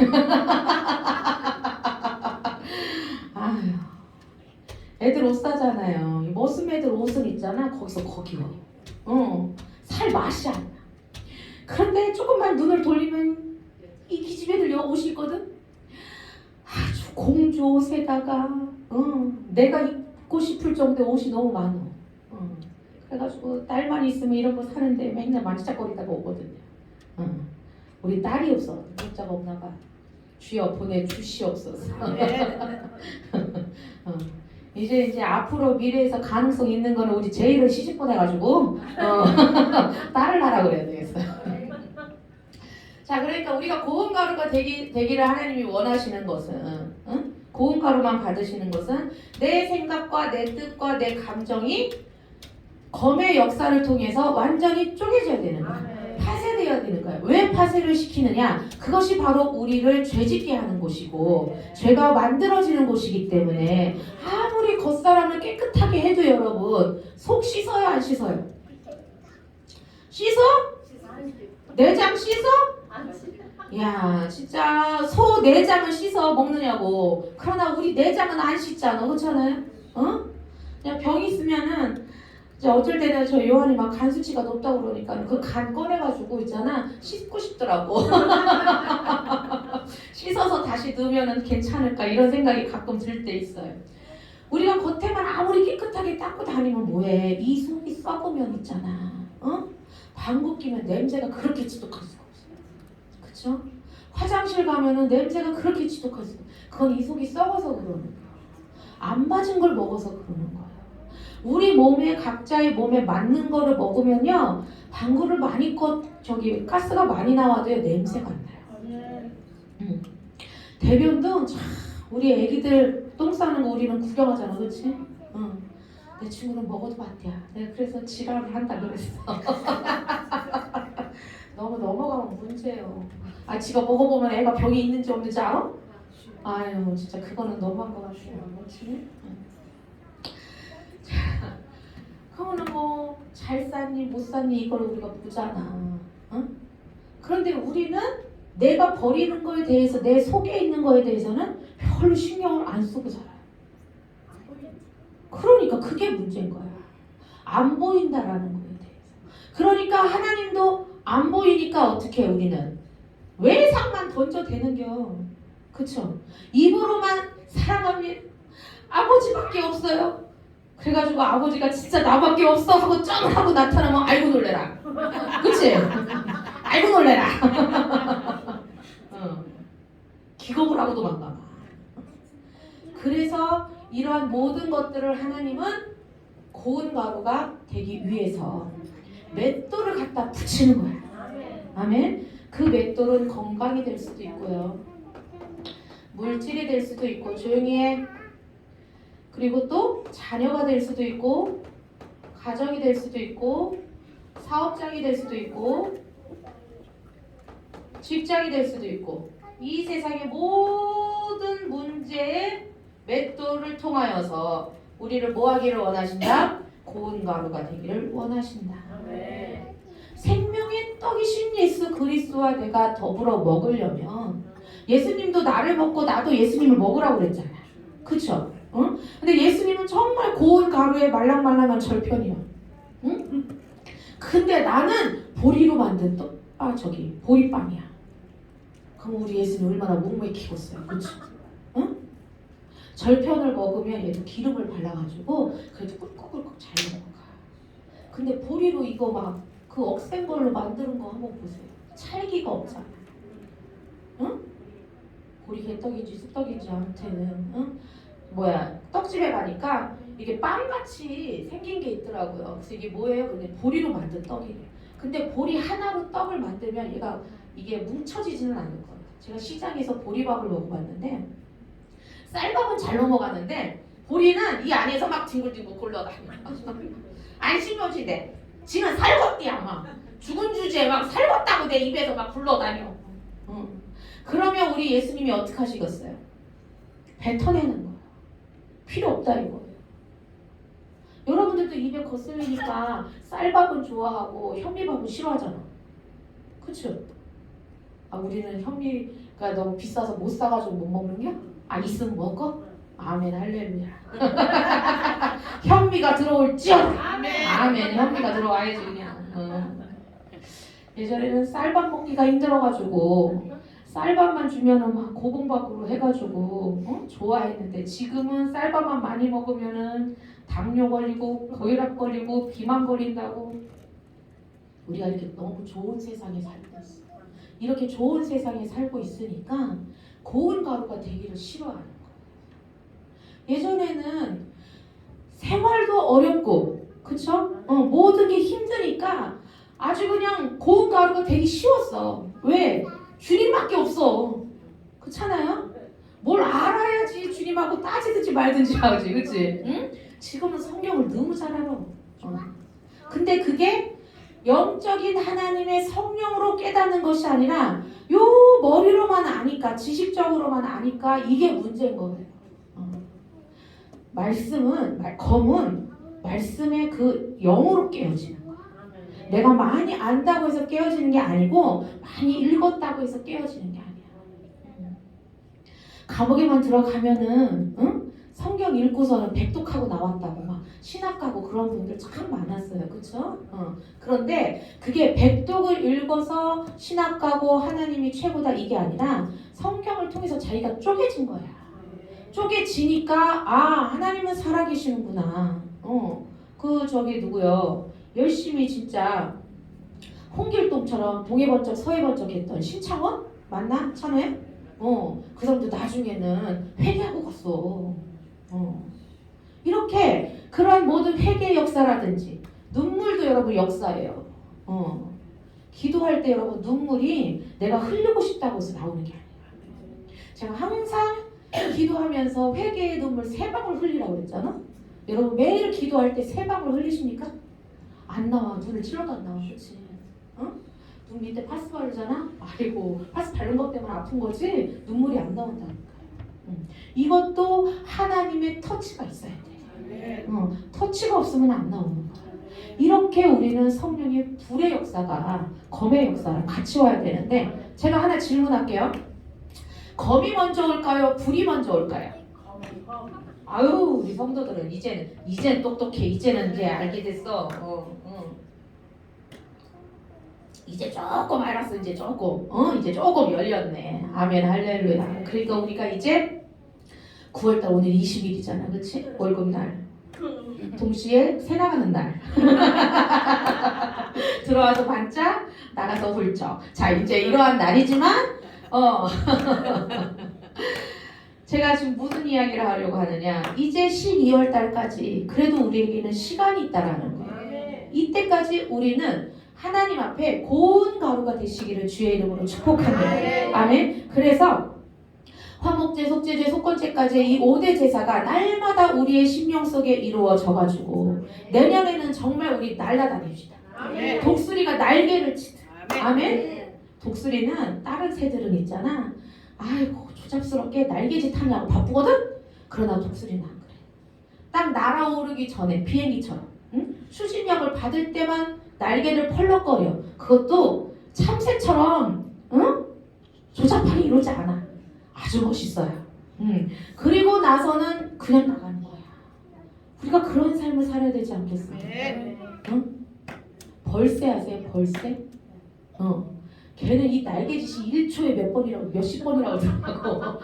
아휴. 애들 옷 사잖아요. 머슴 애들 옷은 있잖아. 거기서 거기요. 살 맛이 안 나. 그런데 조금만 눈을 돌리면 이 기집애들 여 옷이 있거든. 아주 공주 옷에다가 내가 입고 싶을 정도의 옷이 너무 많아. 그래가지고 딸만 있으면 이런 거 사는데 맨날 만지작거리다가 오거든요. 우리 딸이 없어. 문자가 없나 봐. 주여 보내주시옵소서. 이제 앞으로 미래에서 가능성 있는 거는 우리 제이를 시집 보내가지고 딸을 하라 그래야 되겠어. 자, 그러니까 우리가 고운 가루가 되기를 하나님이 원하시는 것은 고운 가루만 받으시는 것은 내 생각과 내 뜻과 내 감정이 검의 역사를 통해서 완전히 쪼개져야 되는 거예요. 파쇄되어야 되는 거예요. 왜 파쇄를 시키느냐? 그것이 바로 우리를 죄짓게 하는 곳이고 죄가 만들어지는 곳이기 때문에 아무리 겉사람을 깨끗하게 해도 여러분 속 씻어요 안 씻어요? 씻어? 내장 씻어? 야 진짜 소 내장을 씻어 먹느냐고. 그러나 우리 내장은 안 씻잖아. 그렇잖아요? 그냥 병 있으면은 이제 어쩔 때는 저 요한이 막 간 수치가 높다고 그러니까 그 간 꺼내가지고 있잖아 씻고 싶더라고. 씻어서 다시 넣으면은 괜찮을까 이런 생각이 가끔 들 때 있어요. 우리가 겉에만 아무리 깨끗하게 닦고 다니면 뭐해? 이 속이 썩으면 있잖아. 방구 끼면 냄새가 그렇게 지독할 수가 없어요. 그쵸? 화장실 가면은 냄새가 그렇게 지독할 수가 없어요. 그건 이 속이 썩어서 그러는 거예요. 안 맞은 걸 먹어서 그러는 거예요. 우리 몸에 각자의 몸에 맞는 거를 먹으면요 방구를 많이 가스가 많이 나와도요 냄새가 안 나요. 대변도 참 우리 애기들 똥 싸는 거 우리는 구경하잖아, 그렇지? 내 친구는 먹어도 맞대야. 내가 그래서 지랄을 한다 그랬어. 너무 넘어가면 문제예요. 아 지가 먹어보면 애가 병이 있는지 없는지 알아? 아유 진짜 그거는 너무한 것 같아요. 그렇지? 그러면 뭐 잘 쌌니 못 쌌니 이걸 우리가 보잖아. 그런데 우리는 내가 버리는 거에 대해서 내 속에 있는 거에 대해서는 별로 신경을 안 쓰고 살아요. 그러니까 그게 문제인 거야. 안 보인다라는 거에 대해서. 그러니까 하나님도 안 보이니까 어떻게 해 우리는 외상만 던져대는겨. 그쵸? 입으로만 사랑합니다. 아버지밖에 없어요. 그래가지고 아버지가 진짜 나밖에 없어 하고 짱 하고 나타나면 아이고 놀래라. 그치? 아이고 놀래라. 기겁을 하고 도망가. 그래서 이러한 모든 것들을 하나님은 고운 가루가 되기 위해서 맷돌을 갖다 붙이는 거야. 아멘. 그 맷돌은 건강이 될 수도 있고요. 물질이 될 수도 있고 조용히 해. 그리고 또 자녀가 될 수도 있고 가정이 될 수도 있고 사업장이 될 수도 있고 직장이 될 수도 있고 이 세상의 모든 문제에 맷돌을 통하여서 우리를 뭐하기를 원하신다? 고운 가루가 되기를 원하신다. 생명의 떡이신 예수 그리스도와 내가 더불어 먹으려면 예수님도 나를 먹고 나도 예수님을 먹으라고 그랬잖아. 그쵸? 근데 예수님은 정말 고운 가루에 말랑말랑한 절편이야. 근데 나는 보리로 만든 보리빵이야. 그럼 우리 예수님 얼마나 묵묵히겠어요. 그쵸? 절편을 먹으면 얘도 기름을 발라가지고 그래도 꿀꺽꿀꺽 잘 넘어가. 근데 보리로 이거 막 그 억센 걸로 만드는 거 한번 보세요. 찰기가 없잖아. 보리 개떡인지 쑥떡인지 아무튼 떡집에 가니까 이게 빵같이 생긴 게 있더라고요. 그래서 이게 뭐예요? 근데 보리로 만든 떡이래요. 근데 보리 하나로 떡을 만들면 얘가 이게 뭉쳐지지는 않는 거예요. 제가 시장에서 보리밥을 먹어봤는데 쌀밥은 잘 넘어가는데 보리는 이 안에서 막 뒹굴뒹굴 굴러다녀. 안 신경질대. 지는 살겄디야 막. 죽은 주제에 막 살겄다고 내 입에서 막 굴러다녀. 그러면 우리 예수님이 어떻게 하시겠어요? 뱉어내는 거예요. 필요 없다 이거예요. 여러분들도 입에 거슬리니까 쌀밥은 좋아하고 현미밥은 싫어하잖아. 그쵸? 아, 우리는 현미가 너무 비싸서 못 사가지고 못 먹는 게? 아, 있으면 먹어? 아멘 할렐루야. 현미가 들어올지어다. 아멘. 현미가 들어와야지 그냥. 예전에는 쌀밥 먹기가 힘들어가지고 쌀밥만 주면은 막 고봉밥으로 해가지고 좋아했는데 지금은 쌀밥만 많이 먹으면은 당뇨 걸리고 고혈압 걸리고 비만 걸린다고. 우리가 이렇게 너무 좋은 세상에 살고 있어. 이렇게 좋은 세상에 살고 있으니까 고운 가루가 되기를 싫어하는 거예요. 예전에는 생활도 어렵고 그쵸? 모든 게 힘드니까 아주 그냥 고운 가루가 되기 쉬웠어. 왜? 주님밖에 없어. 그렇잖아요? 뭘 알아야지 주님하고 따지든지 말든지 하지. 그치? 응? 지금은 성경을 너무 잘 알아. 근데 그게 영적인 하나님의 성령으로 깨닫는 것이 아니라 요 머리로만 아니까 지식적으로만 아니까 이게 문제인 거예요. 검은 말씀의 그 영으로 깨어지는 거야. 내가 많이 안다고 해서 깨어지는 게 아니고 많이 읽었다고 해서 깨어지는 게 아니야. 감옥에만 들어가면은 성경 읽고서는 백독하고 나왔다고 막 신학 가고 그런 분들 참 많았어요. 그쵸? 그런데 그게 백독을 읽어서 신학 가고 하나님이 최고다 이게 아니라 성경을 통해서 자기가 쪼개진 거야. 쪼개지니까 하나님은 살아계시는구나. 누구요? 열심히 진짜 홍길동처럼 동해번쩍 서해번쩍 했던 신창원? 맞나? 참회? 그 사람도 나중에는 회개하고 갔어. 이렇게 그런 모든 회개의 역사라든지 눈물도 여러분 역사예요. 기도할 때 여러분 눈물이 내가 흘리고 싶다고 해서 나오는 게 아니에요. 제가 항상 기도하면서 회개의 눈물 3방울 흘리라고 그랬잖아. 여러분 매일 기도할 때 3방울 흘리십니까? 안 나와. 눈을 찔러도 안 나와. 그치? 눈 밑에 파스 바르잖아? 아이고 파스 바른 것 때문에 아픈 거지 눈물이 안 나온다니까요. 이것도 하나님의 터치가 있어야 돼. 터치가 없으면 안 나오는 거야. 이렇게 우리는 성령의 불의 역사가 검의 역사랑 같이 와야 되는데 제가 하나 질문할게요. 검이 먼저 올까요? 불이 먼저 올까요? 아유 우리 성도들은 이제는 똑똑해. 이제는 이제 알게 됐어. 이제 조금 알았어. 이제 조금 열렸네. 아멘 할렐루야. 그러니까 우리가 이제 9월달 오늘 20일이잖아. 그치? 월급날 동시에 새 나가는 날 들어와서 반짝 나가서 훌쩍. 자 이제 이러한 날이지만 제가 지금 무슨 이야기를 하려고 하느냐, 이제 12월 달까지 그래도 우리에게는 시간이 있다라는 거예요. 이때까지 우리는 하나님 앞에 고운 가루가 되시기를 주의 이름으로 축복합니다. 아멘. 그래서 화목제, 속죄제, 속건제까지 이 5대 제사가 날마다 우리의 심령 속에 이루어져가지고 내년에는 정말 우리 날아다닙시다. 독수리가 날개를 치듯. 아멘. 독수리는 다른 새들은 있잖아. 아이고 조잡스럽게 날개짓 하냐고 바쁘거든? 그러나 독수리는 안 그래. 딱 날아오르기 전에 비행기처럼 추진력을 받을 때만 날개를 펄럭거려. 그것도 참새처럼 조잡하게 이러지 않아. 아주 멋있어요. 그리고 나서는 그냥 나가는 거야. 우리가 그런 삶을 살아야 되지 않겠어요? 벌새 아세요? 벌새? 걔는 이 날개짓이 1초에 몇 번이라고 몇십 번이라고 그러더라고.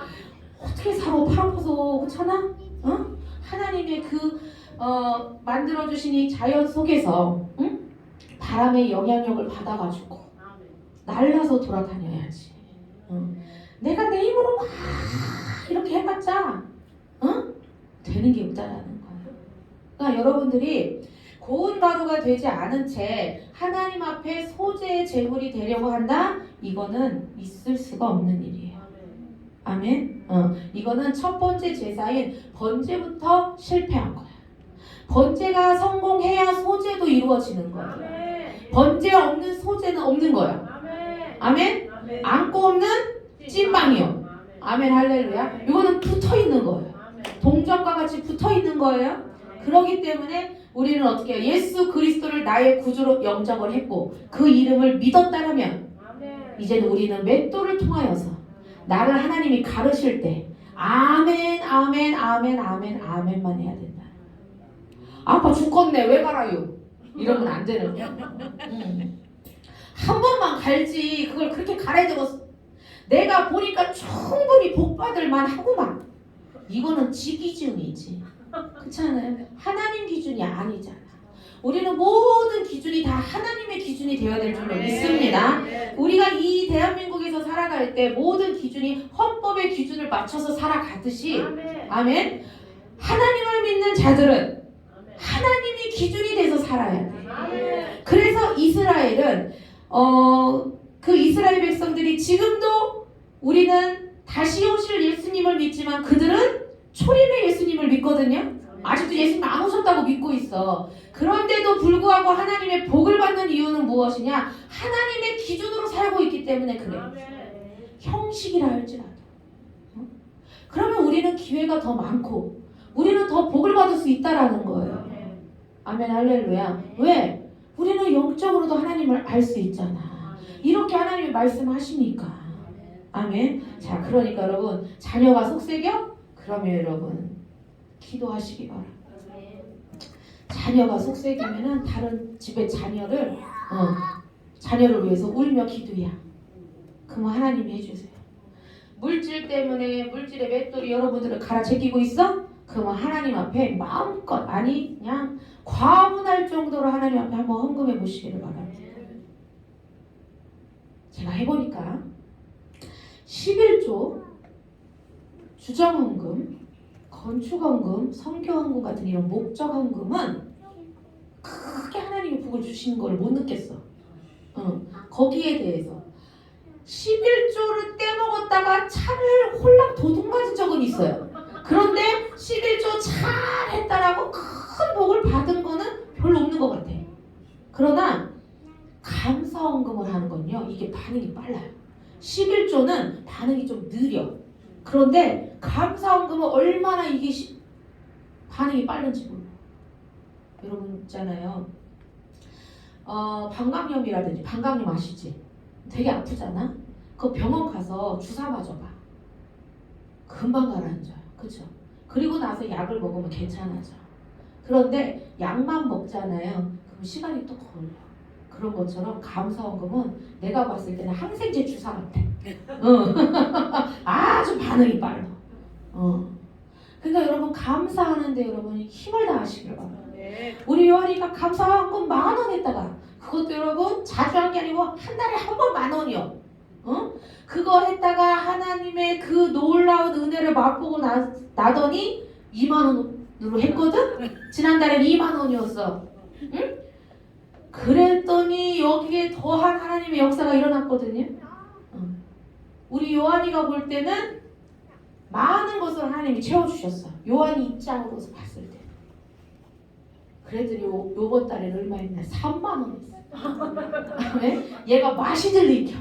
어떻게 살아? 팔 아파서. 그렇잖아? 하나님의 만들어주신 이 자연 속에서 바람의 영향력을 받아가지고 날라서 돌아다녀야지. 내가 내 힘으로 막 이렇게 해봤자 되는 게 없다라는 거야. 그러니까 여러분들이 좋은 가루가 되지 않은 채 하나님 앞에 소재의 제물이 되려고 한다? 이거는 있을 수가 없는 일이에요. 아멘. 이거는 첫 번째 제사인 번제부터 실패한 거야. 번제가 성공해야 소제도 이루어지는 거야. 번제 없는 소제는 없는 거야. 아멘. 안고 없는 찐빵이요. 아멘 할렐루야. 이거는 붙어 있는 거예요. 동전과 같이 붙어 있는 거예요. 그렇기 때문에 우리는 어떻게 해요? 예수 그리스도를 나의 구주로 영접을 했고 그 이름을 믿었다면 이제는 우리는 맷돌을 통하여서 나를 하나님이 가르실 때 아멘 아멘 아멘 아멘 아멘만 해야 된다. 아빠 죽겠네 왜 갈아요? 이러면 안 되는 거야. 한 번만 갈지 그걸 그렇게 갈아야 되고 내가 보니까 충분히 복받을 만하구만. 이거는 지 기준이지. 그렇잖아요. 하나님 기준이 아니잖아. 우리는 모든 기준이 다 하나님의 기준이 되어야 될 줄로 믿습니다. 우리가 이 대한민국에서 살아갈 때 모든 기준이 헌법의 기준을 맞춰서 살아가듯이 아멘. 하나님을 믿는 자들은 하나님이 기준이 돼서 살아야 돼. 그래서 이스라엘은 그 이스라엘 백성들이 지금도 우리는 다시 오실 예수님을 믿지만 그들은 초림의 예수님을 믿거든요. 아직도 예수님 안 오셨다고 믿고 있어. 그런데도 불구하고 하나님의 복을 받는 이유는 무엇이냐? 하나님의 기준으로 살고 있기 때문에 그래. 형식이라 할지라도. 그러면 우리는 기회가 더 많고 우리는 더 복을 받을 수 있다라는 거예요. 아멘 할렐루야. 왜? 우리는 영적으로도 하나님을 알 수 있잖아. 이렇게 하나님이 말씀하시니까. 아멘. 자, 그러니까 여러분 자녀가 속색여? 그러면 여러분 기도하시기 바랍니다. 자녀가 속색이면은 다른 집의 자녀를 위해서 울며 기도야. 그러면 하나님이 해주세요. 물질 때문에 물질의 맷돌이 여러분들을 갈아제끼고 있어? 그러면 하나님 앞에 마음껏 아니 그냥 과분할 정도로 하나님 앞에 한번 헌금해 보시기를 바랍니다. 제가 해보니까 11조 주정헌금, 건축헌금, 선교헌금 같은 이런 목적헌금은 크게 하나님이 복을 주시는 걸 못 느꼈어. 거기에 대해서 11조를 떼먹었다가 차를 홀랑 도둑 맞은 적은 있어요. 그런데 11조 잘 했다라고 큰 복을 받은 거는 별로 없는 것 같아. 그러나 감사헌금을 하는 건요, 이게 반응이 빨라요. 11조는 반응이 좀 느려. 그런데 감사헌금은 얼마나 이게 반응이 빠른지 몰라요. 여러분 있잖아요. 방광염이라든지 방광염 아시지? 되게 아프잖아? 그 병원 가서 주사 맞아봐. 금방 가라앉아요. 그쵸? 그리고 나서 약을 먹으면 괜찮아져. 그런데 약만 먹잖아요. 그럼 시간이 또 걸려. 그런 것처럼 감사헌금은 내가 봤을 때는 항생제 주사 같아. 아주 반응이 빨라. 그러니까 여러분 감사하는데 여러분 힘을 다하시길 바랍니다. 우리 요한이가 감사헌금 10,000원 했다가 그것도 여러분 자주 한 게 아니고 한 달에 한 번 10,000원이요. 그거 했다가 하나님의 그 놀라운 은혜를 맛보고 나더니 20,000원으로 했거든? 지난달엔 20,000원이었어. 응? 그랬더니 여기에 더한 하나님의 역사가 일어났거든요. 우리 요한이가 볼 때는 많은 것을 하나님이 채워주셨어. 요한이 입장으로서 봤을 때. 그랬더니 요번 달에는 얼마 했나? 30,000원 했어. 네? 얘가 맛이 들리켜.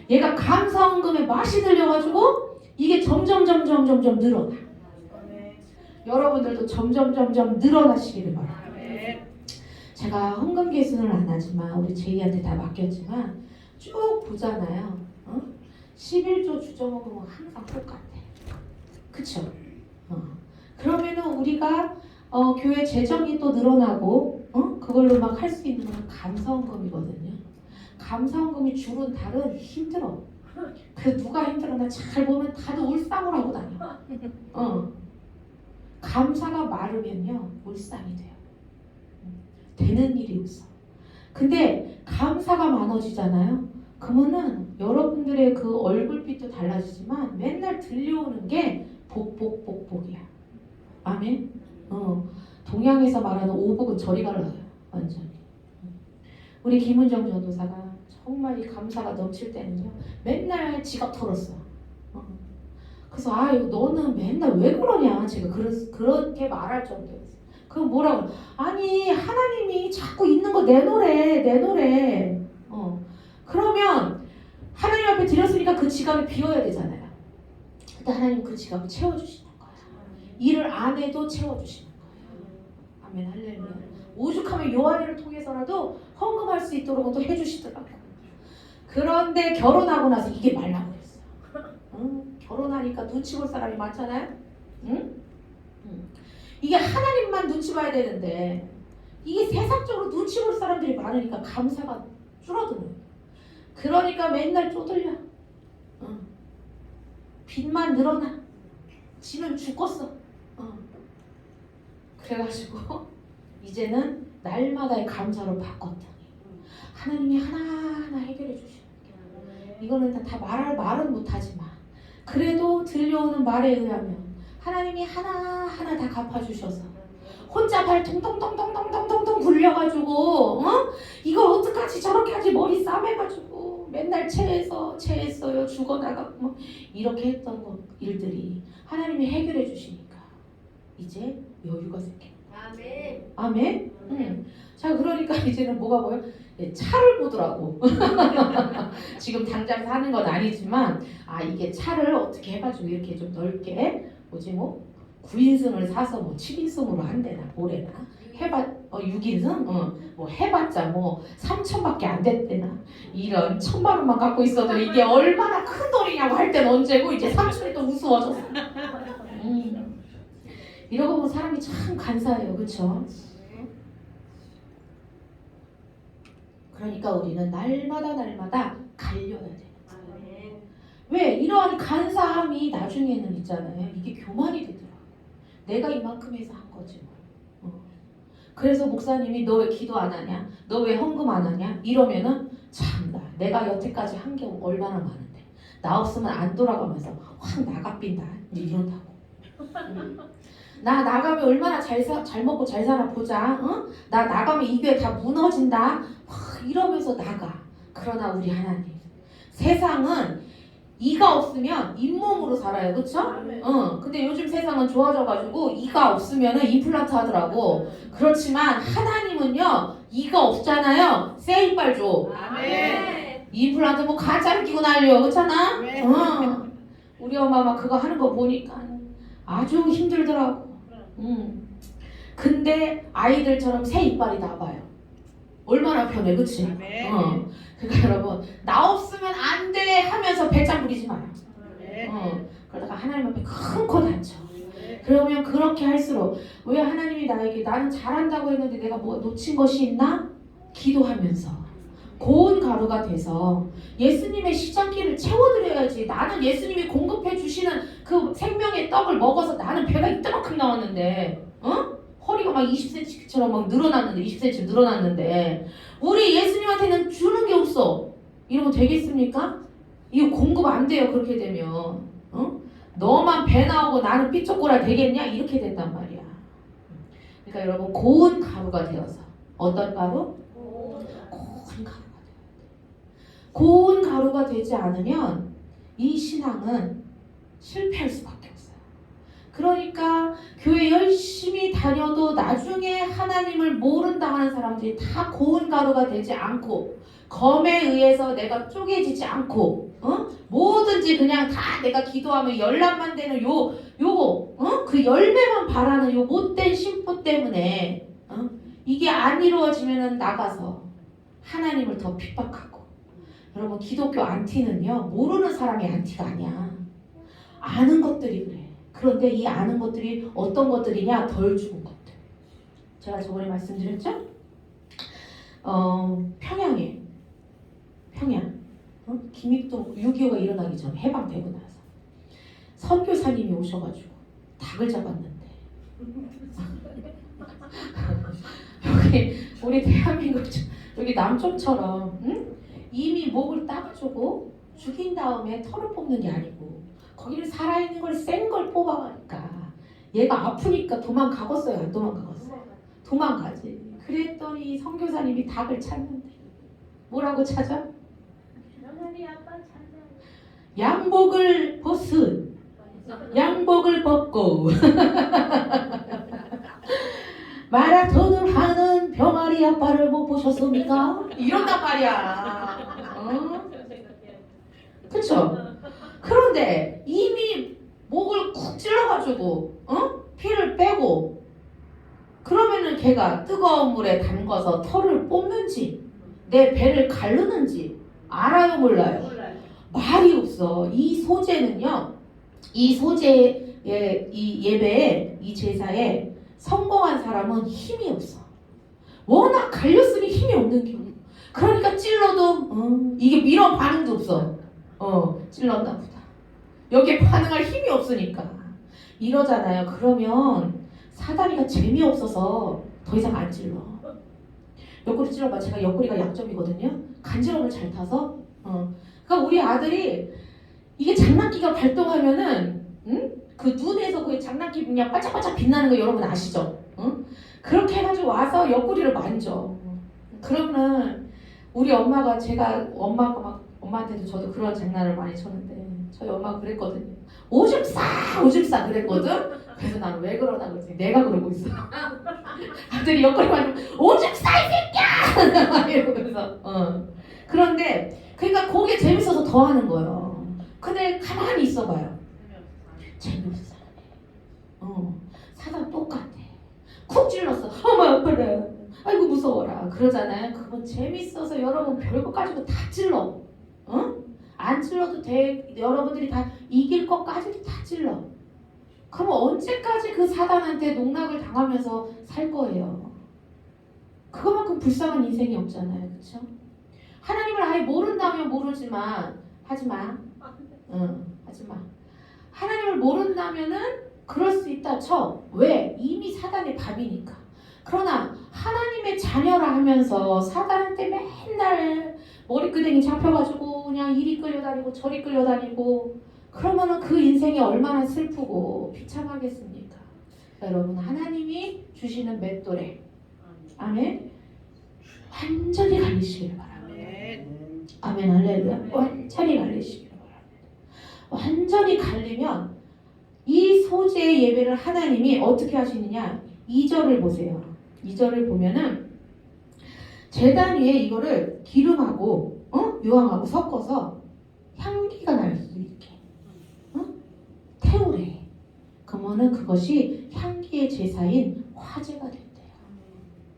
얘가 감사헌금에 맛이 들려가지고 이게 점점 늘어나. 여러분들도 점점 늘어나시기를 바랍니다. 제가 헌금 계산을 안 하지만 우리 제이한테 다 맡겼지만 쭉 보잖아요. 11조 주정헌금은 항상 똑같아. 그쵸? 그러면은 우리가 교회 재정이 또 늘어나고 그걸로 막 할 수 있는 건 감사헌금이거든요. 감사헌금이 주는 달은 힘들어. 그래서 누가 힘들어나 잘 보면 다들 울상을 하고 다녀. 감사가 마르면요 울상이 돼요. 되는 일이 없어. 근데 감사가 많아지잖아요. 그러면은 여러분들의 그 얼굴빛도 달라지지만 맨날 들려오는 게 복이야. 아멘. 동양에서 말하는 오복은 저리 갈라요. 완전히. 우리 김은정 전도사가 정말 이 감사가 넘칠 때는요, 맨날 지갑 털었어. 그래서 아유 너는 맨날 왜 그러냐, 제가 그렇게 말할 정도였어. 그럼 뭐라고? 아니 하나님이 자꾸 있는 거 내놓으래. 그러면 하나님 앞에 드렸으니까 그 지갑이 비워야 되잖아요. 근데 하나님 그 지갑을 채워주시는 거야. 일을 안 해도 채워주시는 거예요. 아멘 할렐루야. 오죽하면 요한이를 통해서라도 헌금할 수 있도록 또 해주시더라고요. 그런데 결혼하고 나서 이게 말라고 그랬어요. 결혼하니까 눈치 볼 사람이 많잖아요. 응? 이게 하나님만 눈치 봐야 되는데 이게 세상적으로 눈치 볼 사람들이 많으니까 감사가 줄어드는 거예요. 그러니까 맨날 쪼들려. 빚만 늘어나. 지는 죽겠어. 그래가지고 이제는 날마다의 감사로 바꿨더니 하나님이 하나하나 해결해 주시는 거예요. 이거는 다 말은 못하지만 그래도 들려오는 말에 의하면 하나님이 하나하나 다 갚아주셔서 혼자 발 통통통통통통통 굴려가지고 이걸 어떡하지 저렇게 하지 머리 싸매가지고 맨날 체했어요 죽어나가고 이렇게 했던 일들이 하나님이 해결해 주시니까 이제 여유가 생겨. 아멘. 아멘. 자 그러니까 이제는 뭐가 보여? 차를 보더라고. 지금 당장 사는 건 아니지만 이게 차를 어떻게 해가지고 이렇게 좀 넓게 뭐지 9인승을 사서 7인승으로 한대나 뭐래나 해봤 6인승 뭐 해봤자 3천밖에 안 됐대나 이런 1,000만 원만 갖고 있어도 이게 얼마나 큰 돈이냐고 할 땐 언제고 이제 3천이 또 우스워졌어. 이러고 보면 사람이 참 간사해요, 그렇죠? 그러니까 우리는 날마다 갈려야 돼요. 왜? 이러한 간사함이 나중에는 있잖아요. 이게 교만이 되더라고요. 내가 이만큼 해서 한 거지 뭐. 그래서 목사님이 너 왜 기도 안 하냐? 너 왜 헌금 안 하냐? 이러면은 참나 내가 여태까지 한 게 얼마나 많은데 나 없으면 안 돌아가면서 확 나가빈다 이런다고. 나 나가면 얼마나 잘 먹고 잘 사나 보자. 나 나가면 이 교회 다 무너진다. 이러면서 나가. 그러나 우리 하나님 세상은 이가 없으면 잇몸으로 살아요. 그쵸? 근데 요즘 세상은 좋아져가지고 이가 없으면 임플란트 하더라고. 그렇지만 하나님은요 이가 없잖아요. 세이빨 줘. 아멘. 임플란트 가짜를 끼고 난리요. 그렇잖아? 우리 엄마 막 그거 하는 거 보니까 아주 힘들더라고. 근데 아이들처럼 새 이빨이 나와요. 얼마나 편해, 그치? 그러니까 여러분 나 없으면 안 돼 하면서 배짱 부리지 마요. 그러다가 하나님 앞에 큰 코 다쳐. 그러면 그렇게 할수록 왜 하나님이 나에게 나는 잘한다고 했는데 내가 뭐 놓친 것이 있나? 기도하면서 고운 가루가 돼서 예수님의 시장기를 채워드려야지. 나는 예수님이 공급해 주시는 그 생명의 떡을 먹어서 나는 배가 이따만큼 나왔는데 허리가 막 20cm처럼 막 늘어났는데 20cm 늘어났는데 우리 예수님한테는 주는 게 없어. 이러면 되겠습니까? 이거 공급 안 돼요. 그렇게 되면 너만 배 나오고 나는 삐쩍고라 되겠냐? 이렇게 된단 말이야. 그러니까 여러분 고운 가루가 되어서 어떤 가루? 고운 가루가 돼야 돼. 고운 가루가 되지 않으면 이 신앙은 실패할 수밖에 없어요. 그러니까 교회 열심히 다녀도 나중에 하나님을 모른다 하는 사람들이 다 고운 가루가 되지 않고 검에 의해서 내가 쪼개지지 않고 뭐든지 그냥 다 내가 기도하면 열람만 되는 요거 그 열매만 바라는 요 못된 심보 때문에 이게 안 이루어지면은 나가서 하나님을 더 핍박하고. 여러분 기독교 안티는요 모르는 사람이 안티가 아니야. 아는 것들이 그래. 그런데 이 아는 것들이 어떤 것들이냐? 덜 죽은 것들. 제가 저번에 말씀드렸죠? 평양 김익동 6.25가 일어나기 전에 해방되고 나서 선교사님이 오셔가지고 닭을 잡았는데 여기 우리 대한민국 여기 남쪽처럼 이미 목을 따가지고 죽인 다음에 털을 뽑는 게 아니고 거기를 살아있는 걸 센 걸 뽑아가니까 얘가 아프니까 도망가겠어요? 안 도망가겠어요? 도망가지. 그랬더니 선교사님이 닭을 찾는데 뭐라고 찾아? 며느리 아빠 찾아. 양복을 벗은 양복을 벗고 마라톤을 하는 병아리 아빠를 못 보셨습니까? 이런단 말이야. 어? 그쵸? 그런데 이미 목을 쿡 찔러가지고 피를 빼고 그러면은 걔가 뜨거운 물에 담가서 털을 뽑는지 내 배를 가르는지 알아요 몰라요? 몰라요. 말이 없어. 이 소재는요. 이 소재의 이 예배에 이 제사에 성공한 사람은 힘이 없어. 워낙 갈렸으니 힘이 없는 경우. 그러니까 찔러도 이게 이런 반응도 없어. 찔렀나 보다. 여기에 반응할 힘이 없으니까 이러잖아요. 그러면 사다리가 재미없어서 더 이상 안 찔러. 옆구리 찔러봐. 제가 옆구리가 약점이거든요. 간지럼을 잘 타서. 그러니까 우리 아들이 이게 장난기가 발동하면은 그 눈에서 그 장난기 그냥 반짝반짝 빛나는 거 여러분 아시죠? 그렇게 해가지고 와서 옆구리를 만져. 그러면 우리 엄마가 제가 엄마가 막 엄마한테도 저도 그런 장난을 많이 쳤는데 저희 엄마가 그랬거든요. 오줌 싸 그랬거든. 그래서 나는 왜 그러나 그랬더니 내가 그러고 있어. 아들이 옆구리 만지면 오줌 싸 이 새끼야 이러면서 그런데 그러니까 그게 재밌어서 더 하는 거예요. 근데 가만히 있어봐요. 재미없어. 사람 똑같아. 쿡 찔렀어. 어머 아파라. 아이고 무서워라. 그러잖아요. 그건 재밌어서 여러분 별거 가지고 다 찔러. 안 찔러도 돼. 여러분들이 다 이길 것까지도 다 찔러. 그럼 언제까지 그 사단한테 농락을 당하면서 살 거예요? 그거만큼 불쌍한 인생이 없잖아요. 그렇죠? 하나님을 아예 모른다면 모르지만 하지마. 하지마. 하나님을 모른다면은 그럴 수 있다 쳐. 왜? 이미 사단의 밥이니까. 그러나 하나님의 자녀라 하면서 사단한테 맨날 머리끄댕이 잡혀가지고 그냥 이리 끌려다니고 저리 끌려다니고 그러면은 그 인생이 얼마나 슬프고 비참하겠습니까? 여러분 하나님이 주시는 맷돌에 아멘 완전히 갈리시길 바랍니다. 아멘 할렐루야. 완전히 갈리시길 바랍니다. 완전히 갈리면 이 소재의 예배를 하나님이 어떻게 하시느냐 2절을 보세요. 2절을 보면은 제단 위에 이거를 기름하고 유황하고 섞어서 향기가 날 수 있게 태우래. 그러면은 그것이 향기의 제사인 화제가 된대요.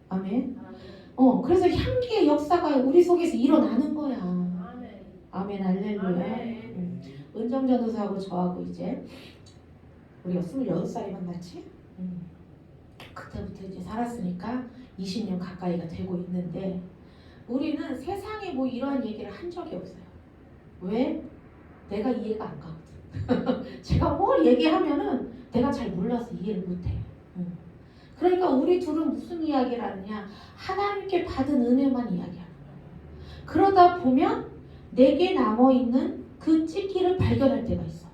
아멘. 그래서 향기의 역사가 우리 속에서 일어나는 거야. 아멘 할렐루야. 은정 전도사하고 저하고 이제 우리가 26살이 만났지? 그때부터 이제 살았으니까 20년 가까이가 되고 있는데 우리는 세상에 뭐 이러한 얘기를 한 적이 없어요. 왜? 내가 이해가 안 가거든. 제가 뭘 얘기하면은 내가 잘 몰라서 이해를 못해요. 그러니까 우리 둘은 무슨 이야기를 하느냐 하나님께 받은 은혜만 이야기하는 거예요. 그러다 보면 내게 남아있는 그 찌기를 발견할 때가 있어.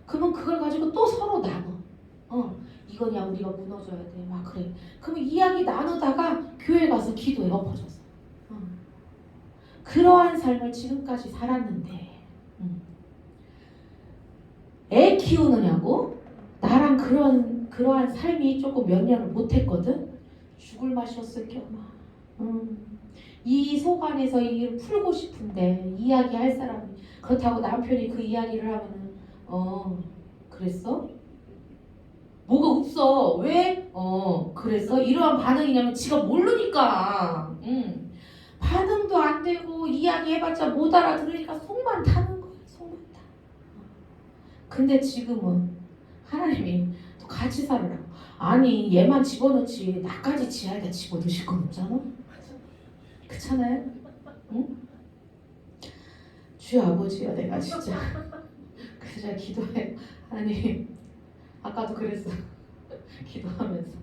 그러면 그걸 가지고 또 서로 나눠. 이거냐 우리가 무너져야 돼. 막 그래. 그러면 이야기 나누다가 교회 가서 기도에 엎어졌어. 그러한 삶을 지금까지 살았는데 애 키우느냐고 나랑 그러한 삶이 조금 몇 년을 못했거든. 죽을 맛이었을 경우. 이 속 안에서 이를 풀고 싶은데 이야기할 사람이 그렇다고 남편이 그 이야기를 하면은 그랬어? 뭐가 없어. 왜? 그랬어? 이러한 반응이냐면 지가 모르니까. 반응도 안 되고 이야기해봤자 못 알아들으니까 속만 타는 거야. 속만 타. 근데 지금은 하나님이 또 같이 살으라고. 아니 얘만 집어넣지 나까지 지하에다 집어넣으실 건 없잖아. 그렇잖아요? 응? 주여 아버지여 내가 진짜 그래서 제가 기도해. 하나님 아까도 그랬어. 기도하면서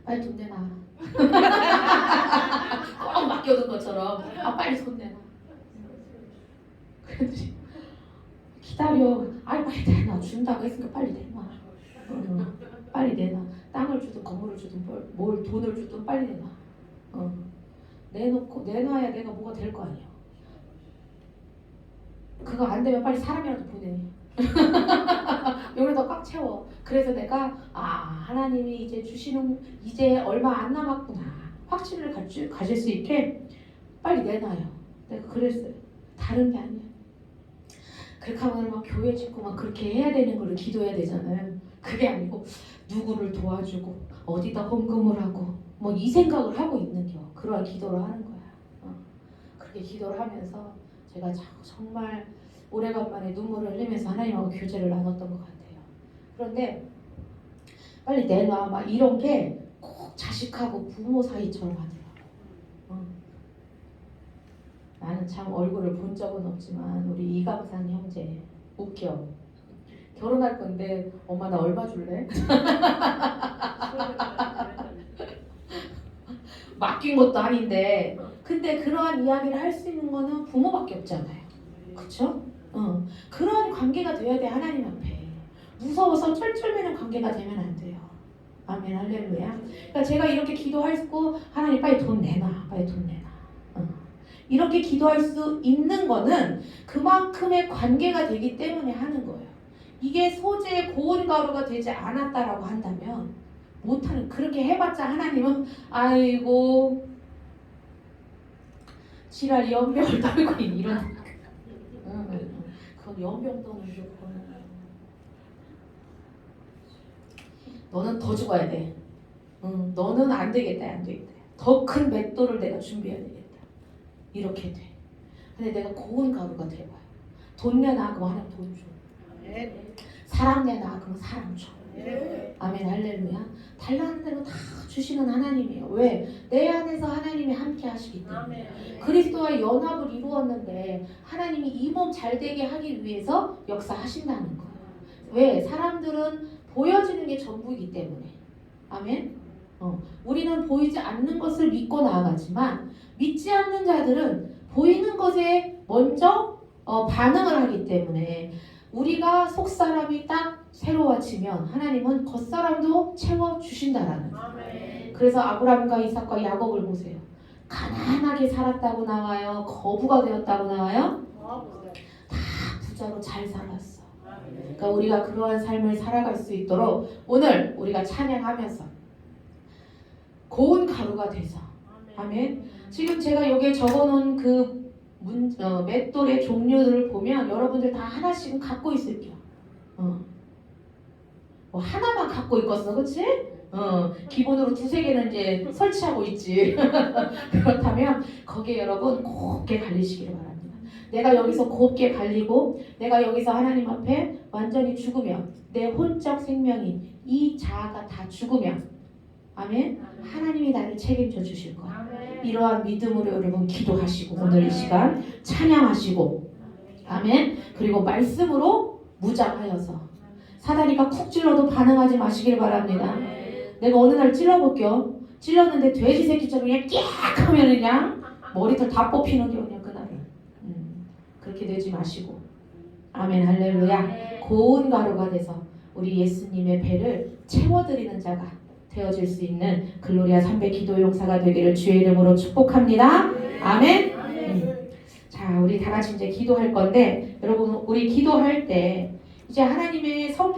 빨리 돈 내놔. 꼭 맡겨둔 것처럼 빨리 손 내놔. 그랬더니 기다려. 빨리 내놔. 준다고 했으니까 빨리 내놔. 빨리 내놔. 땅을 주든 건물을 주든 뭘 돈을 주든 빨리 내놔. 내놓고 내놔야 내가 뭐가 될 거 아니야. 그거 안 되면 빨리 사람이라도 보내. 여기다 꽉 채워. 그래서 내가 하나님이 이제 주시는 이제 얼마 안 남았구나 확신을 가질 수 있게 빨리 내놔요. 내가 그랬어요. 다른 게 아니야. 그렇게 하면 막 교회 짓고 막 그렇게 해야 되는 걸로 기도해야 되잖아요. 그게 아니고 누구를 도와주고 어디다 헌금을 하고 뭐 이 생각을 하고 있는 겨. 그러한 기도를 하는 거야. 그렇게 기도를 하면서 제가 정말 오래간만에 눈물을 흘리면서 하나님하고 교제를 나눴던 것 같아요. 그런데 빨리 내놔 막 이런 게 꼭 자식하고 부모 사이처럼 하더라고. 나는 참 얼굴을 본 적은 없지만 우리 이강산 형제 웃겨. 결혼할 건데 엄마 나 얼마 줄래? 맡긴 것도 아닌데 근데 그러한 이야기를 할 수 있는 거는 부모밖에 없잖아요. 그쵸? 그러한 관계가 돼야 돼. 하나님 앞에 무서워서 쩔쩔매는 관계가 되면 안 돼요. 아멘 할렐루야. 그러니까 제가 이렇게 기도하고 하나님 빨리 돈 내놔 빨리 돈 내놔 이렇게 기도할 수 있는 거는 그만큼의 관계가 되기 때문에 하는 거예요. 이게 소재의 고운 가루가 되지 않았다라고 한다면 못하는. 그렇게 해봤자 하나님은 아이고 지랄 연병을 떨고 이런 그건 연병 떠는 거구나. 너는 더 죽어야 돼. 너는 안 되겠다 안 되겠다. 더 큰 맷돌을 내가 준비해야 되겠다. 이렇게 돼. 근데 내가 고운 가루가 돼봐요. 돈 내놔 그럼 하나님 돈 줘. 사람 내놔 그러면 사람 줘. 아멘 할렐루야. 달라는 대로 다 주시는 하나님이에요. 왜? 내 안에서 하나님이 함께 하시기 때문에. 그리스도와 연합을 이루었는데 하나님이 이 몸 잘 되게 하기 위해서 역사하신다는 거예요. 왜? 사람들은 보여지는 게 전부이기 때문에. 아멘. 우리는 보이지 않는 것을 믿고 나아가지만 믿지 않는 자들은 보이는 것에 먼저 반응을 하기 때문에 우리가 속사람이 딱 새로워지면 하나님은 겉사람도 채워주신다라는 거예요. 그래서 아브라함과 이삭과 야곱을 보세요. 가난하게 살았다고 나와요? 거부가 되었다고 나와요? 다 부자로 잘 살았어. 그러니까 우리가 그러한 삶을 살아갈 수 있도록 오늘 우리가 찬양하면서 고운 가루가 돼서 아멘. 지금 제가 여기에 적어놓은 그 맷돌의 종류들을 보면 여러분들 다 하나씩은 갖고 있을게요. 뭐 하나만 갖고 있겠어, 그렇지? 기본으로 2-3개는 이제 설치하고 있지. 그렇다면 거기에 여러분 곱게 갈리시기를 바랍니다. 내가 여기서 곱게 갈리고 내가 여기서 하나님 앞에 완전히 죽으면 내 혼적 생명인 이 자아가 다 죽으면 아멘. 하나님이 나를 책임져 주실 거야. 이러한 믿음으로 여러분 기도하시고 오늘 이 시간 찬양하시고 아멘. 그리고 말씀으로 무장하여서 사단이가 쿡 찔러도 반응하지 마시길 바랍니다. 내가 어느 날 찔러볼게요. 찔렀는데 돼지 새끼처럼 그냥 깍 하면 그냥 머리털 다 뽑히는 게 그냥 그날은. 그렇게 되지 마시고 아멘 할렐루야. 고운 가루가 돼서 우리 예수님의 배를 채워드리는 자가 되어질 수 있는 글로리아 300 기도 용사가 되기를 주의 이름으로 축복합니다. 아멘. 자, 우리 다 같이 이제 기도할 건데 여러분 우리 기도할 때 이제 하나님의 성